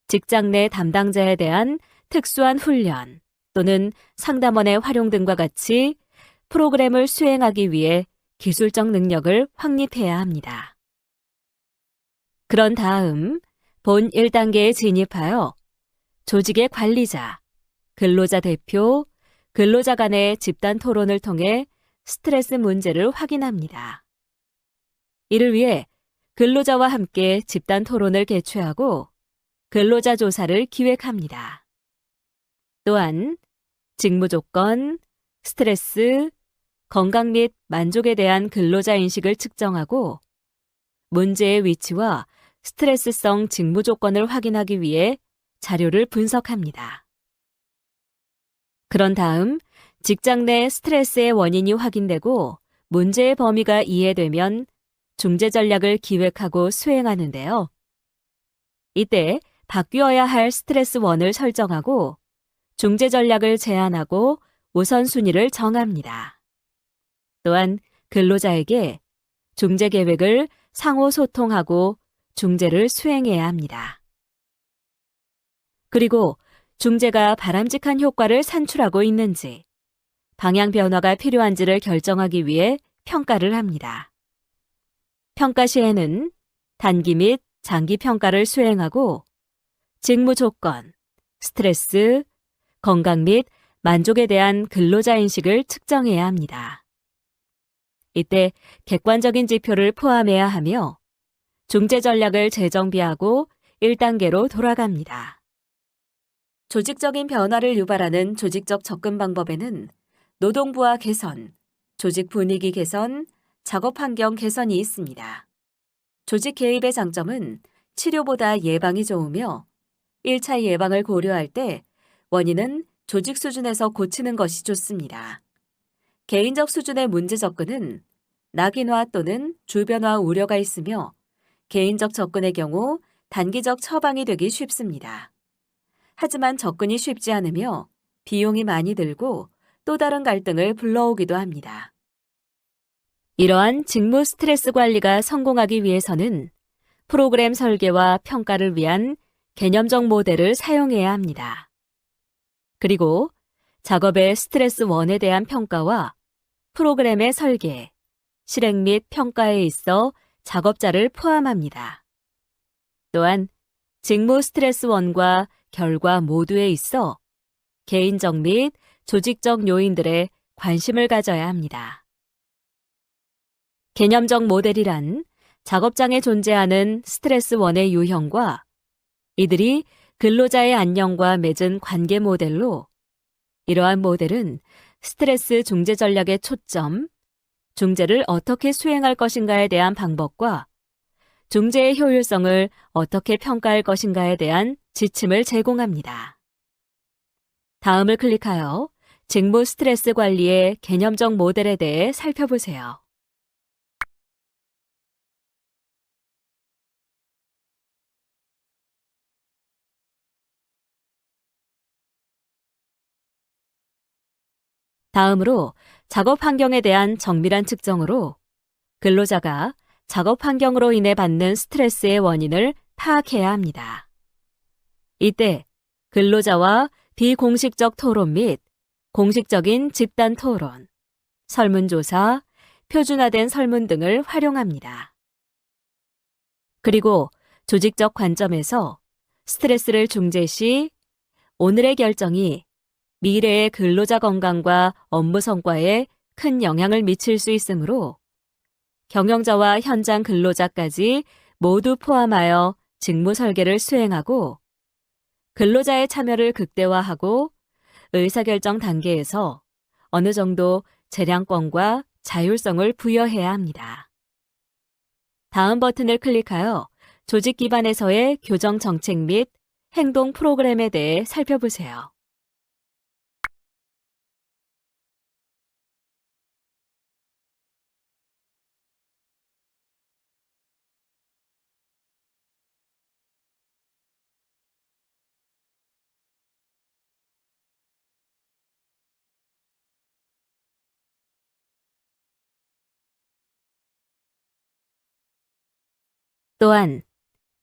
직장 내 담당자에 대한 특수한 훈련 또는 상담원의 활용 등과 같이 프로그램을 수행하기 위해 기술적 능력을 확립해야 합니다. 그런 다음 본 1단계에 진입하여 조직의 관리자, 근로자 대표, 근로자 간의 집단 토론을 통해 스트레스 문제를 확인합니다. 이를 위해 근로자와 함께 집단 토론을 개최하고 근로자 조사를 기획합니다. 또한 직무 조건, 스트레스, 건강 및 만족에 대한 근로자 인식을 측정하고 문제의 위치와 스트레스성 직무 조건을 확인하기 위해 자료를 분석합니다. 그런 다음 직장 내 스트레스의 원인이 확인되고 문제의 범위가 이해되면 중재 전략을 기획하고 수행하는데요. 이때 바뀌어야 할 스트레스 원을 설정하고 중재 전략을 제안하고 우선순위를 정합니다. 또한 근로자에게 중재 계획을 상호 소통하고 중재를 수행해야 합니다. 그리고 중재가 바람직한 효과를 산출하고 있는지, 방향 변화가 필요한지를 결정하기 위해 평가를 합니다. 평가 시에는 단기 및 장기 평가를 수행하고 직무 조건, 스트레스, 건강 및 만족에 대한 근로자 인식을 측정해야 합니다. 이때 객관적인 지표를 포함해야 하며 중재 전략을 재정비하고 1단계로 돌아갑니다. 조직적인 변화를 유발하는 조직적 접근 방법에는 노동부와 개선, 조직 분위기 개선, 작업 환경 개선이 있습니다. 조직 개입의 장점은 치료보다 예방이 좋으며 1차 예방을 고려할 때 원인은 조직 수준에서 고치는 것이 좋습니다. 개인적 수준의 문제 접근은 낙인화 또는 주변화 우려가 있으며 개인적 접근의 경우 단기적 처방이 되기 쉽습니다. 하지만 접근이 쉽지 않으며 비용이 많이 들고 또 다른 갈등을 불러오기도 합니다. 이러한 직무 스트레스 관리가 성공하기 위해서는 프로그램 설계와 평가를 위한 개념적 모델을 사용해야 합니다. 그리고 작업의 스트레스 원에 대한 평가와 프로그램의 설계, 실행 및 평가에 있어 작업자를 포함합니다. 또한 직무 스트레스 원과 결과 모두에 있어 개인적 및 조직적 요인들에 관심을 가져야 합니다. 개념적 모델이란 작업장에 존재하는 스트레스 원의 유형과 이들이 근로자의 안녕과 맺은 관계 모델로, 이러한 모델은 스트레스 중재 전략의 초점, 중재를 어떻게 수행할 것인가에 대한 방법과 중재의 효율성을 어떻게 평가할 것인가에 대한 지침을 제공합니다. 다음을 클릭하여 직무 스트레스 관리의 개념적 모델에 대해 살펴보세요. 다음으로 작업 환경에 대한 정밀한 측정으로 근로자가 작업 환경으로 인해 받는 스트레스의 원인을 파악해야 합니다. 이때 근로자와 비공식적 토론 및 공식적인 집단 토론, 설문조사, 표준화된 설문 등을 활용합니다. 그리고 조직적 관점에서 스트레스를 중재 시 오늘의 결정이 미래의 근로자 건강과 업무 성과에 큰 영향을 미칠 수 있으므로 경영자와 현장 근로자까지 모두 포함하여 직무 설계를 수행하고 근로자의 참여를 극대화하고 의사결정 단계에서 어느 정도 재량권과 자율성을 부여해야 합니다. 다음 버튼을 클릭하여 조직 기반에서의 교정 정책 및 행동 프로그램에 대해 살펴보세요. 또한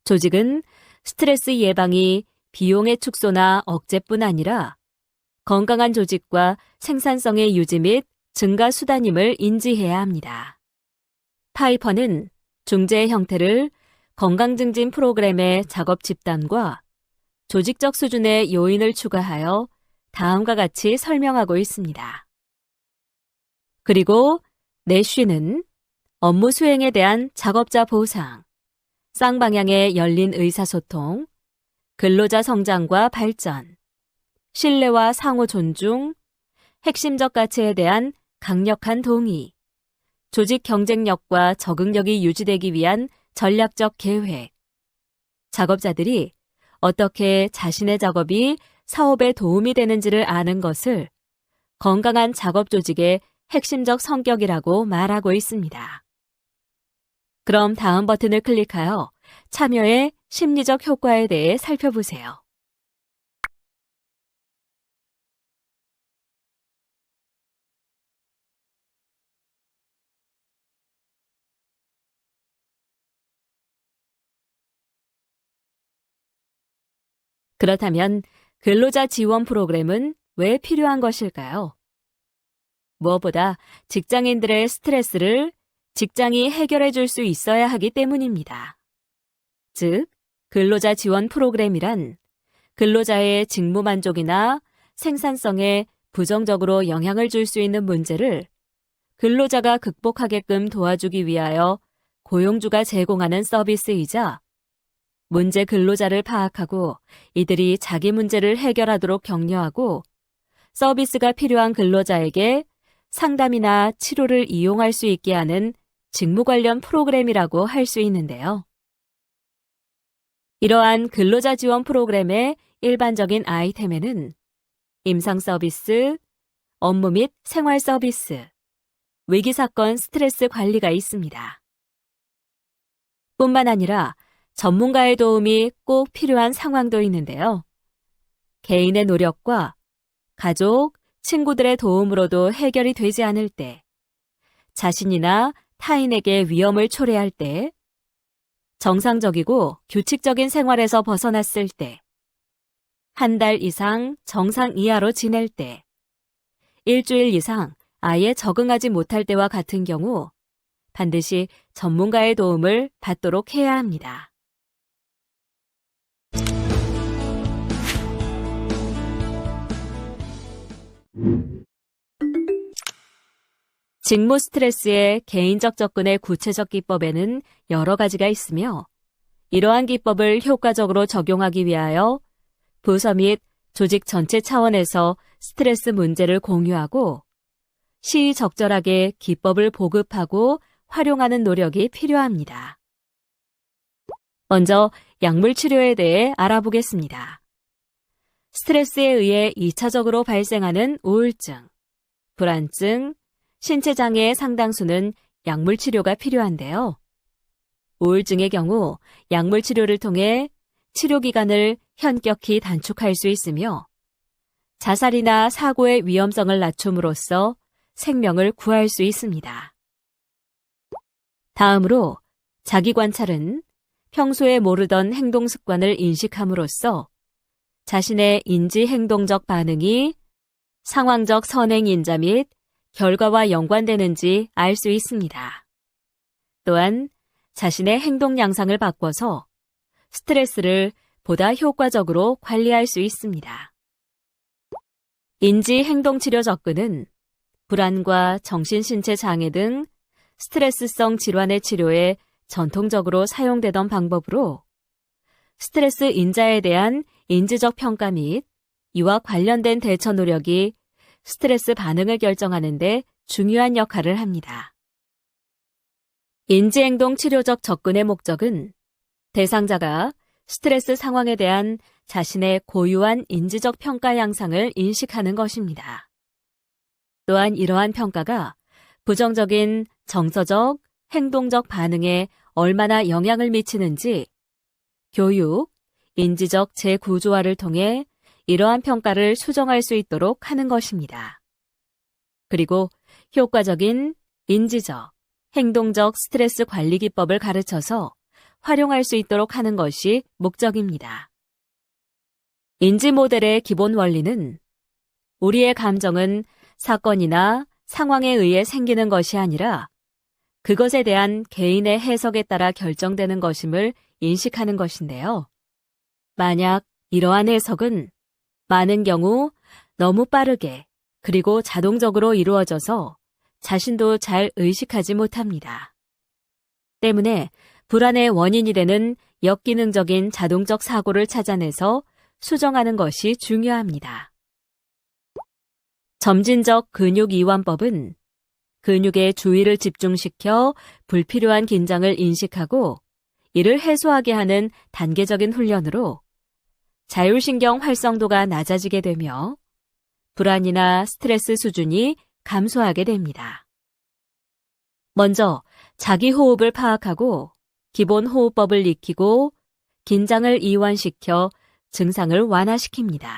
조직은 스트레스 예방이 비용의 축소나 억제뿐 아니라 건강한 조직과 생산성의 유지 및 증가 수단임을 인지해야 합니다. 파이퍼는 중재의 형태를 건강증진 프로그램의 작업 집단과 조직적 수준의 요인을 추가하여 다음과 같이 설명하고 있습니다. 그리고 내쉬는 업무 수행에 대한 작업자 보상, 쌍방향의 열린 의사소통, 근로자 성장과 발전, 신뢰와 상호 존중, 핵심적 가치에 대한 강력한 동의, 조직 경쟁력과 적응력이 유지되기 위한 전략적 계획, 작업자들이 어떻게 자신의 작업이 사업에 도움이 되는지를 아는 것을 건강한 작업 조직의 핵심적 성격이라고 말하고 있습니다. 그럼 다음 버튼을 클릭하여 참여의 심리적 효과에 대해 살펴보세요. 그렇다면 근로자 지원 프로그램은 왜 필요한 것일까요? 무엇보다 직장인들의 스트레스를 직장이 해결해 줄 수 있어야 하기 때문입니다. 즉, 근로자 지원 프로그램이란 근로자의 직무 만족이나 생산성에 부정적으로 영향을 줄 수 있는 문제를 근로자가 극복하게끔 도와주기 위하여 고용주가 제공하는 서비스이자 문제 근로자를 파악하고 이들이 자기 문제를 해결하도록 격려하고 서비스가 필요한 근로자에게 상담이나 치료를 이용할 수 있게 하는 직무 관련 프로그램이라고 할 수 있는데요. 이러한 근로자 지원 프로그램의 일반적인 아이템에는 임상 서비스, 업무 및 생활 서비스, 위기사건 스트레스 관리가 있습니다. 뿐만 아니라 전문가의 도움이 꼭 필요한 상황도 있는데요. 개인의 노력과 가족, 친구들의 도움으로도 해결이 되지 않을 때 자신이나 타인에게 위험을 초래할 때, 정상적이고 규칙적인 생활에서 벗어났을 때, 한 달 이상 정상 이하로 지낼 때, 일주일 이상 아예 적응하지 못할 때와 같은 경우 반드시 전문가의 도움을 받도록 해야 합니다. 직무 스트레스의 개인적 접근의 구체적 기법에는 여러 가지가 있으며, 이러한 기법을 효과적으로 적용하기 위하여 부서 및 조직 전체 차원에서 스트레스 문제를 공유하고 시의적절하게 기법을 보급하고 활용하는 노력이 필요합니다. 먼저 약물 치료에 대해 알아보겠습니다. 스트레스에 의해 2차적으로 발생하는 우울증, 불안증, 신체 장애의 상당수는 약물 치료가 필요한데요. 우울증의 경우 약물 치료를 통해 치료 기간을 현격히 단축할 수 있으며 자살이나 사고의 위험성을 낮춤으로써 생명을 구할 수 있습니다. 다음으로 자기 관찰은 평소에 모르던 행동 습관을 인식함으로써 자신의 인지-행동적 반응이 상황적 선행인자 및 결과와 연관되는지 알 수 있습니다. 또한 자신의 행동 양상을 바꿔서 스트레스를 보다 효과적으로 관리할 수 있습니다. 인지-행동치료 접근은 불안과 정신신체 장애 등 스트레스성 질환의 치료에 전통적으로 사용되던 방법으로 스트레스 인자에 대한 인지적 평가 및 이와 관련된 대처 노력이 스트레스 반응을 결정하는 데 중요한 역할을 합니다. 인지행동 치료적 접근의 목적은 대상자가 스트레스 상황에 대한 자신의 고유한 인지적 평가 양상을 인식하는 것입니다. 또한 이러한 평가가 부정적인 정서적, 행동적 반응에 얼마나 영향을 미치는지 교육, 인지적 재구조화를 통해 이러한 평가를 수정할 수 있도록 하는 것입니다. 그리고 효과적인 인지적, 행동적 스트레스 관리 기법을 가르쳐서 활용할 수 있도록 하는 것이 목적입니다. 인지 모델의 기본 원리는 우리의 감정은 사건이나 상황에 의해 생기는 것이 아니라 그것에 대한 개인의 해석에 따라 결정되는 것임을 인식하는 것인데요. 만약 이러한 해석은 많은 경우 너무 빠르게 그리고 자동적으로 이루어져서 자신도 잘 의식하지 못합니다. 때문에 불안의 원인이 되는 역기능적인 자동적 사고를 찾아내서 수정하는 것이 중요합니다. 점진적 근육 이완법은 근육의 주의를 집중시켜 불필요한 긴장을 인식하고 이를 해소하게 하는 단계적인 훈련으로 자율신경 활성도가 낮아지게 되며 불안이나 스트레스 수준이 감소하게 됩니다. 먼저 자기 호흡을 파악하고 기본 호흡법을 익히고 긴장을 이완시켜 증상을 완화시킵니다.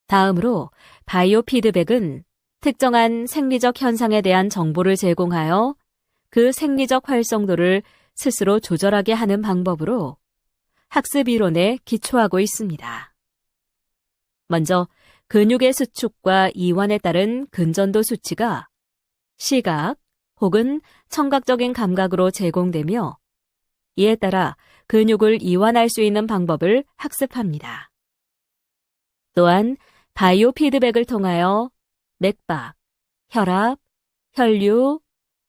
다음으로 바이오 피드백은 특정한 생리적 현상에 대한 정보를 제공하여 그 생리적 활성도를 스스로 조절하게 하는 방법으로 학습 이론에 기초하고 있습니다. 먼저 근육의 수축과 이완에 따른 근전도 수치가 시각 혹은 청각적인 감각으로 제공되며 이에 따라 근육을 이완할 수 있는 방법을 학습합니다. 또한 바이오 피드백을 통하여 맥박, 혈압, 혈류,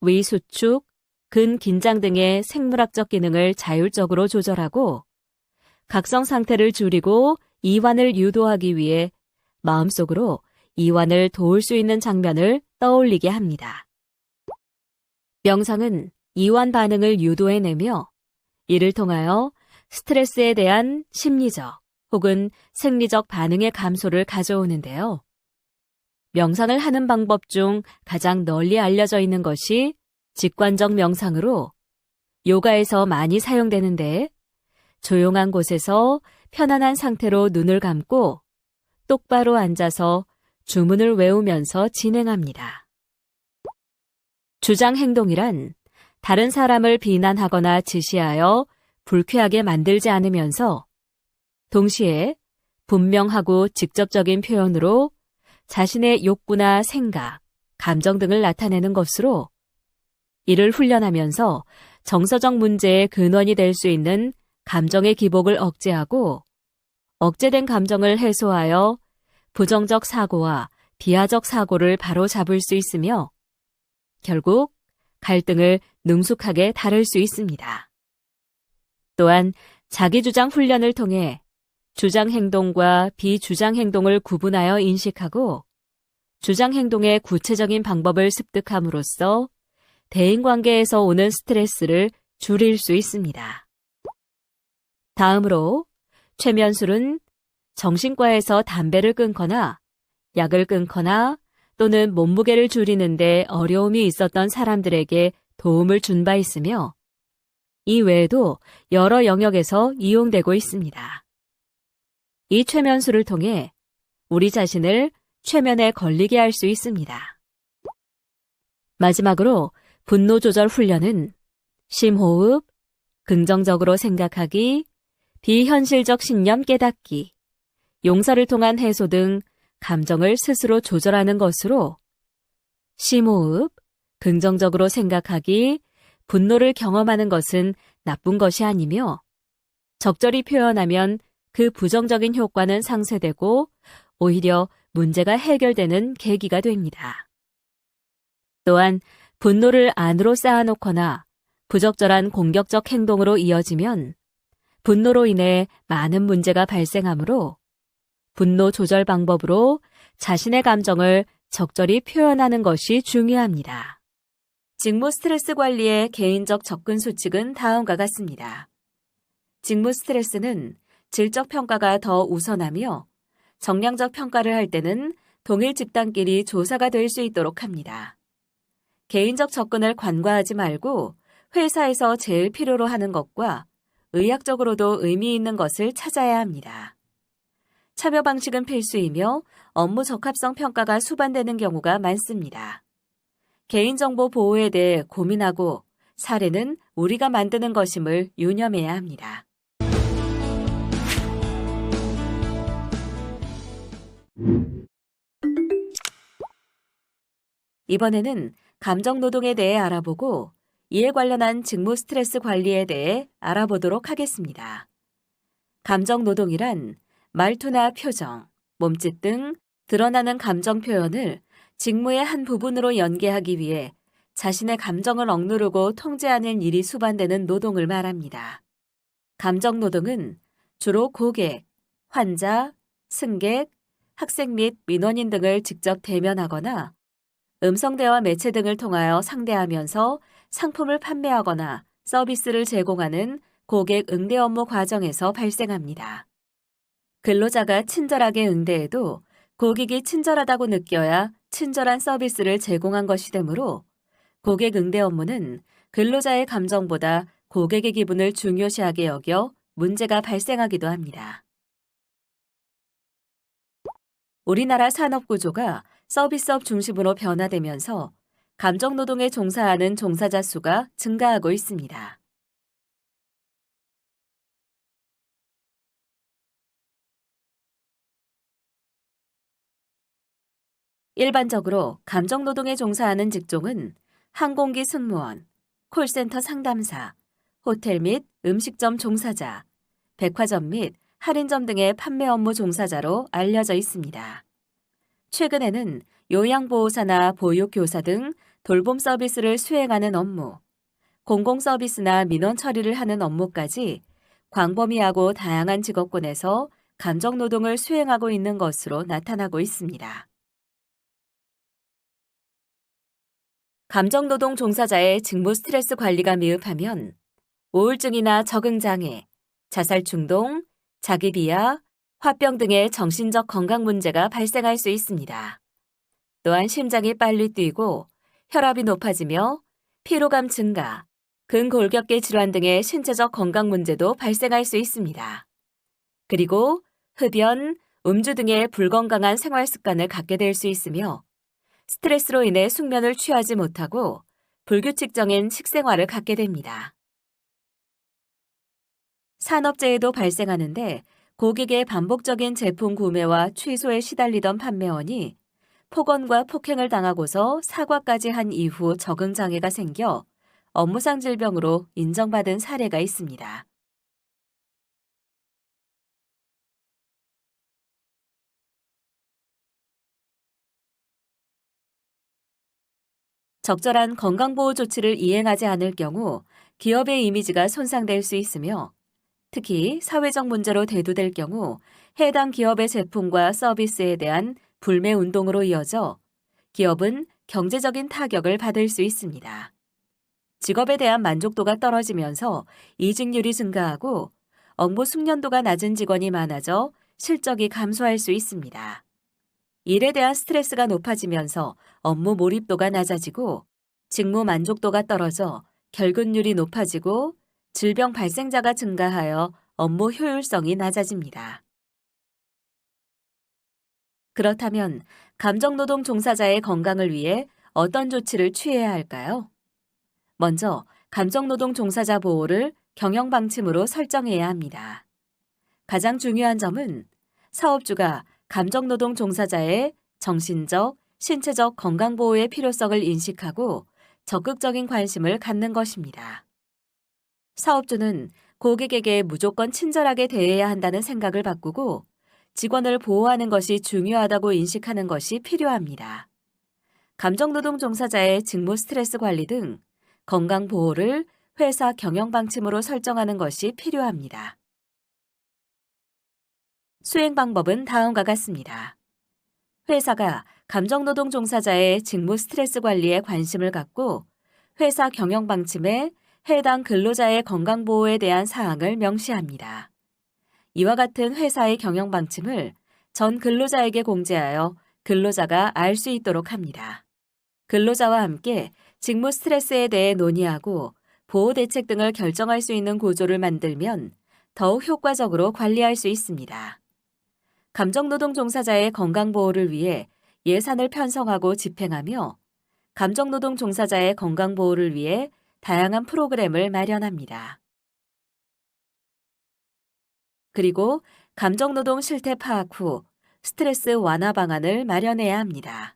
위수축, 근긴장 등의 생물학적 기능을 자율적으로 조절하고 각성 상태를 줄이고 이완을 유도하기 위해 마음속으로 이완을 도울 수 있는 장면을 떠올리게 합니다. 명상은 이완 반응을 유도해내며 이를 통하여 스트레스에 대한 심리적 혹은 생리적 반응의 감소를 가져오는데요. 명상을 하는 방법 중 가장 널리 알려져 있는 것이 직관적 명상으로 요가에서 많이 사용되는데 조용한 곳에서 편안한 상태로 눈을 감고 똑바로 앉아서 주문을 외우면서 진행합니다. 주장 행동이란 다른 사람을 비난하거나 지시하여 불쾌하게 만들지 않으면서 동시에 분명하고 직접적인 표현으로 자신의 욕구나 생각, 감정 등을 나타내는 것으로 이를 훈련하면서 정서적 문제의 근원이 될 수 있는 감정의 기복을 억제하고 억제된 감정을 해소하여 부정적 사고와 비하적 사고를 바로 잡을 수 있으며 결국 갈등을 능숙하게 다룰 수 있습니다. 또한 자기주장 훈련을 통해 주장 행동과 비주장 행동을 구분하여 인식하고 주장 행동의 구체적인 방법을 습득함으로써 대인관계에서 오는 스트레스를 줄일 수 있습니다. 다음으로 최면술은 정신과에서 담배를 끊거나 약을 끊거나 또는 몸무게를 줄이는 데 어려움이 있었던 사람들에게 도움을 준 바 있으며 이 외에도 여러 영역에서 이용되고 있습니다. 이 최면술을 통해 우리 자신을 최면에 걸리게 할 수 있습니다. 마지막으로 분노 조절 훈련은 심호흡, 긍정적으로 생각하기, 비현실적 신념 깨닫기, 용서를 통한 해소 등 감정을 스스로 조절하는 것으로 심호흡, 긍정적으로 생각하기, 분노를 경험하는 것은 나쁜 것이 아니며 적절히 표현하면 그 부정적인 효과는 상쇄되고 오히려 문제가 해결되는 계기가 됩니다. 또한 분노를 안으로 쌓아놓거나 부적절한 공격적 행동으로 이어지면 분노로 인해 많은 문제가 발생하므로 분노 조절 방법으로 자신의 감정을 적절히 표현하는 것이 중요합니다. 직무 스트레스 관리의 개인적 접근 수칙은 다음과 같습니다. 직무 스트레스는 질적 평가가 더 우선하며 정량적 평가를 할 때는 동일 집단끼리 조사가 될 수 있도록 합니다. 개인적 접근을 관과하지 말고 회사에서 제일 필요로 하는 것과 의학적으로도 의미 있는 것을 찾아야 합니다. 참여 방식은 필수이며 업무 적합성 평가가 수반되는 경우가 많습니다. 개인정보 보호에 대해 고민하고 사례는 우리가 만드는 것임을 유념해야 합니다. 이번에는 감정노동에 대해 알아보고 이에 관련한 직무 스트레스 관리에 대해 알아보도록 하겠습니다. 감정노동이란 말투나 표정, 몸짓 등 드러나는 감정 표현을 직무의 한 부분으로 연계하기 위해 자신의 감정을 억누르고 통제하는 일이 수반되는 노동을 말합니다. 감정노동은 주로 고객, 환자, 승객, 학생 및 민원인 등을 직접 대면하거나 음성대화 매체 등을 통하여 상대하면서 상품을 판매하거나 서비스를 제공하는 고객 응대 업무 과정에서 발생합니다. 근로자가 친절하게 응대해도 고객이 친절하다고 느껴야 친절한 서비스를 제공한 것이 되므로 고객 응대 업무는 근로자의 감정보다 고객의 기분을 중요시하게 여겨 문제가 발생하기도 합니다. 우리나라 산업 구조가 서비스업 중심으로 변화되면서 감정노동에 종사하는 종사자 수가 증가하고 있습니다. 일반적으로 감정노동에 종사하는 직종은 항공기 승무원, 콜센터 상담사, 호텔 및 음식점 종사자, 백화점 및 할인점 등의 판매 업무 종사자로 알려져 있습니다. 최근에는 요양보호사나 보육교사 등 돌봄 서비스를 수행하는 업무, 공공서비스나 민원 처리를 하는 업무까지 광범위하고 다양한 직업군에서 감정노동을 수행하고 있는 것으로 나타나고 있습니다. 감정노동 종사자의 직무 스트레스 관리가 미흡하면 우울증이나 적응장애, 자살충동, 자기비하, 화병 등의 정신적 건강 문제가 발생할 수 있습니다. 또한 심장이 빨리 뛰고 혈압이 높아지며 피로감 증가, 근골격계 질환 등의 신체적 건강 문제도 발생할 수 있습니다. 그리고 흡연, 음주 등의 불건강한 생활 습관을 갖게 될 수 있으며 스트레스로 인해 숙면을 취하지 못하고 불규칙적인 식생활을 갖게 됩니다. 산업재해도 발생하는데 고객의 반복적인 제품 구매와 취소에 시달리던 판매원이 폭언과 폭행을 당하고서 사과까지 한 이후 적응 장애가 생겨 업무상 질병으로 인정받은 사례가 있습니다. 적절한 건강보호 조치를 이행하지 않을 경우 기업의 이미지가 손상될 수 있으며 특히 사회적 문제로 대두될 경우 해당 기업의 제품과 서비스에 대한 불매 운동으로 이어져 기업은 경제적인 타격을 받을 수 있습니다. 직업에 대한 만족도가 떨어지면서 이직률이 증가하고 업무 숙련도가 낮은 직원이 많아져 실적이 감소할 수 있습니다. 일에 대한 스트레스가 높아지면서 업무 몰입도가 낮아지고 직무 만족도가 떨어져 결근율이 높아지고 질병 발생자가 증가하여 업무 효율성이 낮아집니다. 그렇다면 감정노동 종사자의 건강을 위해 어떤 조치를 취해야 할까요? 먼저 감정노동 종사자 보호를 경영 방침으로 설정해야 합니다. 가장 중요한 점은 사업주가 감정노동 종사자의 정신적, 신체적 건강 보호의 필요성을 인식하고 적극적인 관심을 갖는 것입니다. 사업주는 고객에게 무조건 친절하게 대해야 한다는 생각을 바꾸고 직원을 보호하는 것이 중요하다고 인식하는 것이 필요합니다. 감정노동 종사자의 직무 스트레스 관리 등 건강 보호를 회사 경영 방침으로 설정하는 것이 필요합니다. 수행 방법은 다음과 같습니다. 회사가 감정노동 종사자의 직무 스트레스 관리에 관심을 갖고 회사 경영 방침에 해당 근로자의 건강 보호에 대한 사항을 명시합니다. 이와 같은 회사의 경영 방침을 전 근로자에게 공지하여 근로자가 알 수 있도록 합니다. 근로자와 함께 직무 스트레스에 대해 논의하고 보호 대책 등을 결정할 수 있는 구조를 만들면 더욱 효과적으로 관리할 수 있습니다. 감정노동 종사자의 건강 보호를 위해 예산을 편성하고 집행하며 감정노동 종사자의 건강 보호를 위해 다양한 프로그램을 마련합니다. 그리고 감정노동 실태 파악 후 스트레스 완화 방안을 마련해야 합니다.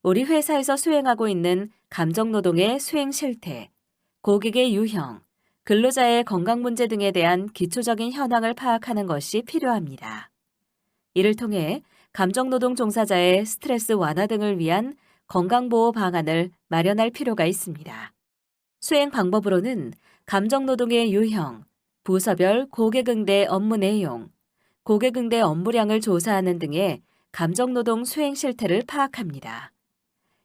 우리 회사에서 수행하고 있는 감정노동의 수행 실태, 고객의 유형, 근로자의 건강 문제 등에 대한 기초적인 현황을 파악하는 것이 필요합니다. 이를 통해 감정노동 종사자의 스트레스 완화 등을 위한 건강보호 방안을 마련할 필요가 있습니다. 수행 방법으로는 감정노동의 유형, 부서별 고객응대 업무 내용, 고객응대 업무량을 조사하는 등의 감정노동 수행 실태를 파악합니다.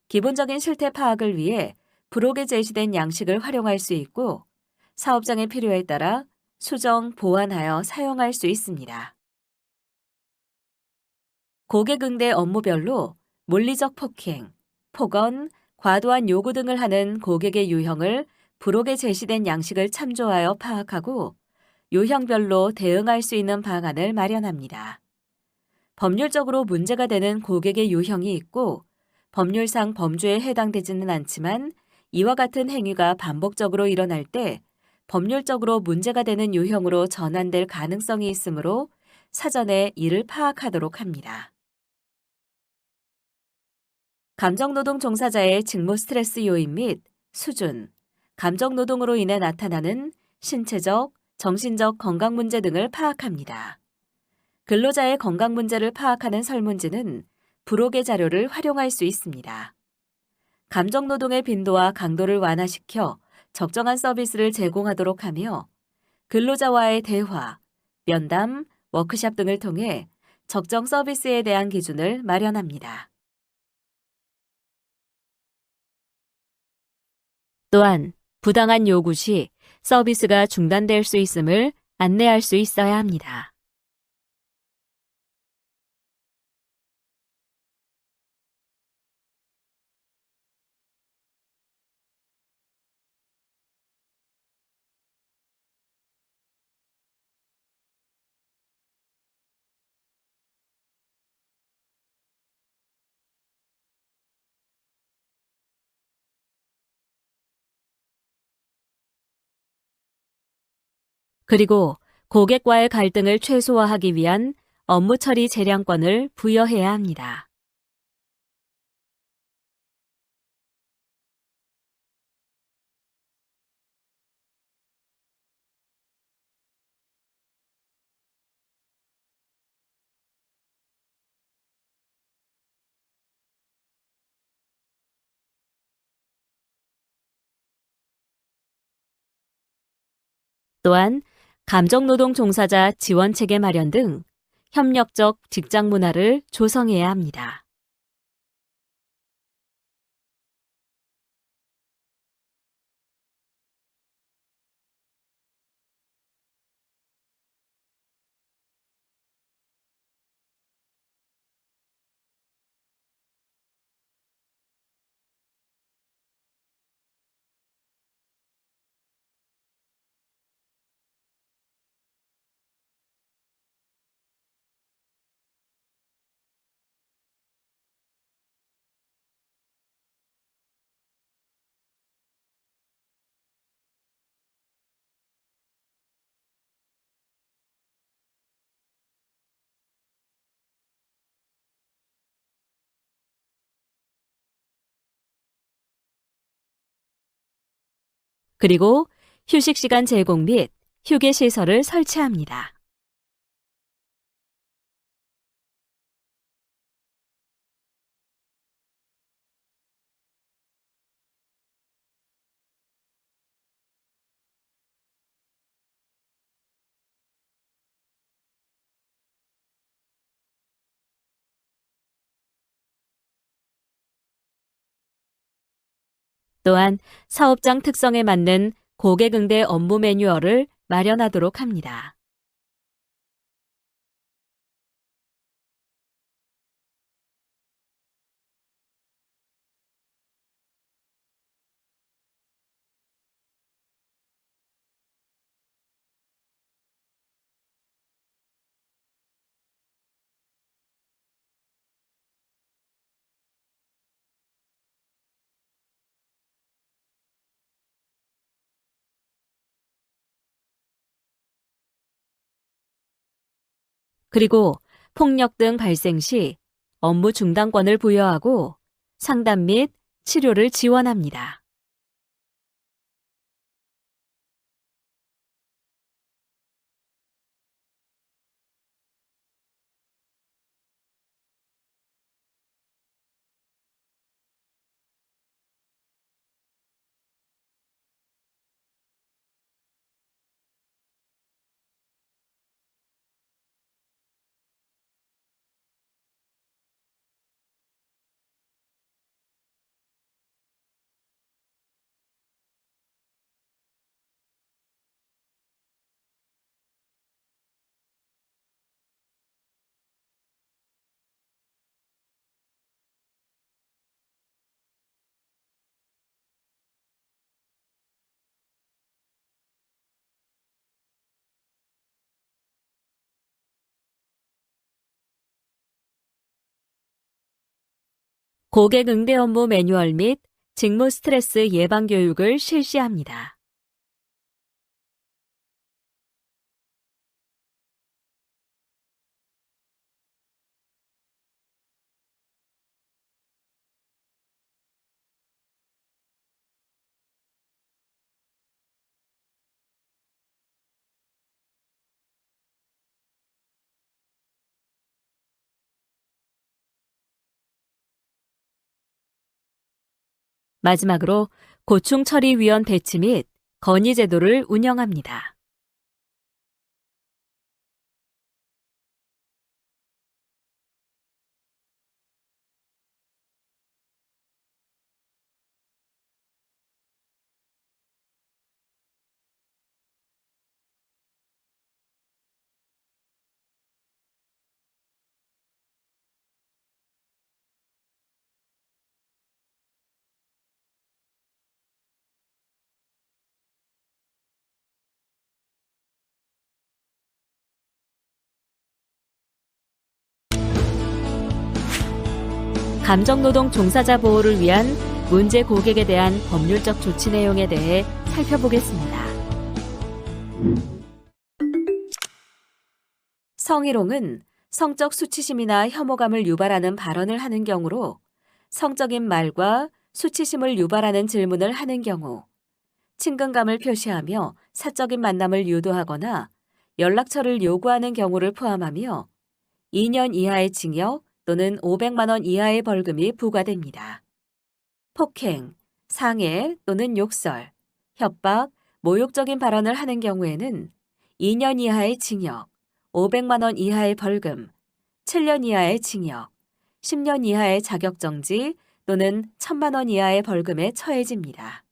기본적인 실태 파악을 위해 부록에 제시된 양식을 활용할 수 있고 사업장의 필요에 따라 수정, 보완하여 사용할 수 있습니다. 고객응대 업무별로 물리적 폭행, 폭언, 과도한 요구 등을 하는 고객의 유형을 부록에 제시된 양식을 참조하여 파악하고 유형별로 대응할 수 있는 방안을 마련합니다. 법률적으로 문제가 되는 고객의 유형이 있고 법률상 범죄에 해당되지는 않지만 이와 같은 행위가 반복적으로 일어날 때 법률적으로 문제가 되는 유형으로 전환될 가능성이 있으므로 사전에 이를 파악하도록 합니다. 감정노동 종사자의 직무 스트레스 요인 및 수준, 감정노동으로 인해 나타나는 신체적, 정신적 건강 문제 등을 파악합니다. 근로자의 건강 문제를 파악하는 설문지는 부록의 자료를 활용할 수 있습니다. 감정노동의 빈도와 강도를 완화시켜 적정한 서비스를 제공하도록 하며 근로자와의 대화, 면담, 워크샵 등을 통해 적정 서비스에 대한 기준을 마련합니다. 또한 부당한 요구 시 서비스가 중단될 수 있음을 안내할 수 있어야 합니다. 그리고 고객과의 갈등을 최소화하기 위한 업무 처리 재량권을 부여해야 합니다. 또한 감정노동 종사자 지원 체계 마련 등 협력적 직장 문화를 조성해야 합니다. 그리고 휴식 시간 제공 및 휴게 시설을 설치합니다. 또한 사업장 특성에 맞는 고객 응대 업무 매뉴얼을 마련하도록 합니다. 그리고 폭력 등 발생 시 업무 중단권을 부여하고 상담 및 치료를 지원합니다. 고객 응대 업무 매뉴얼 및 직무 스트레스 예방 교육을 실시합니다. 마지막으로 고충 처리 위원 배치 및 건의 제도를 운영합니다. 감정노동 종사자 보호를 위한 문제 고객에 대한 법률적 조치 내용에 대해 살펴보겠습니다. 성희롱은 성적 수치심이나 혐오감을 유발하는 발언을 하는 경우로 성적인 말과 수치심을 유발하는 질문을 하는 경우, 친근감을 표시하며 사적인 만남을 유도하거나 연락처를 요구하는 경우를 포함하며 2년 이하의 징역 또는 500만 원 이하의 벌금이 부과됩니다. 폭행, 상해 또는 욕설, 협박, 모욕적인 발언을 하는 경우에는 2년 이하의 징역, 500만 원 이하의 벌금, 7년 이하의 징역, 10년 이하의 자격정지 또는 1,000만 원 이하의 벌금에 처해집니다.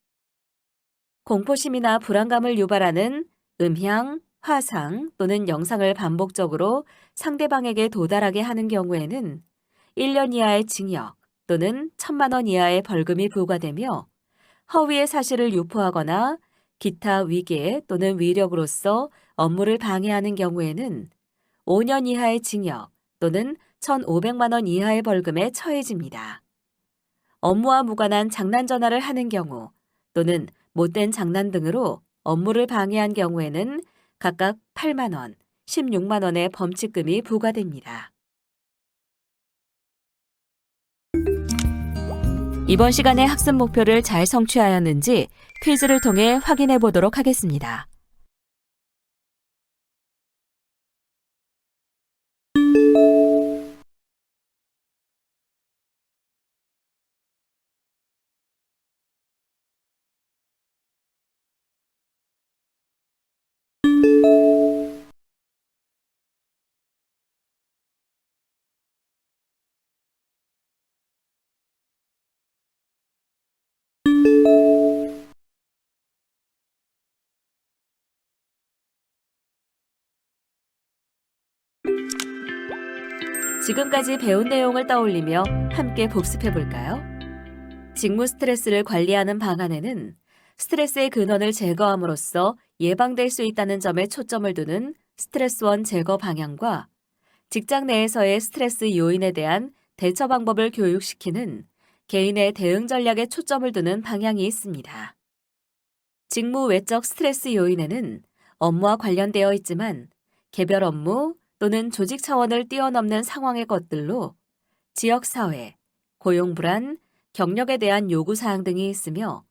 공포심이나 불안감을 유발하는 음향, 화상 또는 영상을 반복적으로 상대방에게 도달하게 하는 경우에는 1년 이하의 징역 또는 1,000만 원 이하의 벌금이 부과되며 허위의 사실을 유포하거나 기타 위계 또는 위력으로서 업무를 방해하는 경우에는 5년 이하의 징역 또는 1,500만 원 이하의 벌금에 처해집니다. 업무와 무관한 장난 전화를 하는 경우 또는 못된 장난 등으로 업무를 방해한 경우에는 각각 8만 원, 16만 원의 범칙금이 부과됩니다. 이번 시간의 학습 목표를 잘 성취하였는지 퀴즈를 통해 확인해 보도록 하겠습니다. 지금까지 배운 내용을 떠올리며 함께 복습해 볼까요? 직무 스트레스를 관리하는 방안에는 스트레스의 근원을 제거함으로써 예방될 수 있다는 점에 초점을 두는 스트레스원 제거 방향과 직장 내에서의 스트레스 요인에 대한 대처 방법을 교육시키는 개인의 대응 전략에 초점을 두는 방향이 있습니다. 직무 외적 스트레스 요인에는 업무와 관련되어 있지만 개별 업무 또는 조직 차원을 뛰어넘는 상황의 것들로 지역사회, 고용불안, 경력에 대한 요구사항 등이 있으며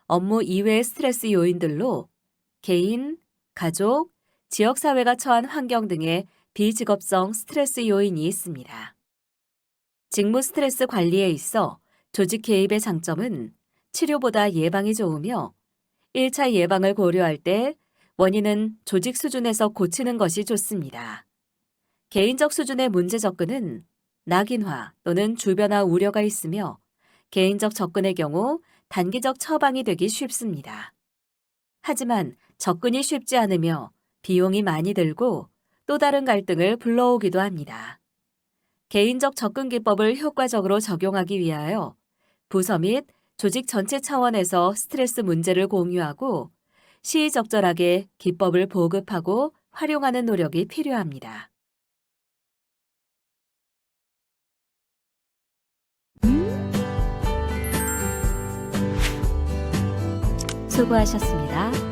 업무 이외의 스트레스 요인들로 개인, 가족, 지역사회가 처한 환경 등의 비직업성 스트레스 요인이 있습니다. 직무 스트레스 관리에 있어 조직 개입의 장점은 치료보다 예방이 좋으며 1차 예방을 고려할 때 원인은 조직 수준에서 고치는 것이 좋습니다. 개인적 수준의 문제 접근은 낙인화 또는 주변화 우려가 있으며 개인적 접근의 경우 단기적 처방이 되기 쉽습니다. 하지만 접근이 쉽지 않으며 비용이 많이 들고 또 다른 갈등을 불러오기도 합니다. 개인적 접근 기법을 효과적으로 적용하기 위하여 부서 및 조직 전체 차원에서 스트레스 문제를 공유하고 시의적절하게 기법을 보급하고 활용하는 노력이 필요합니다. 수고하셨습니다.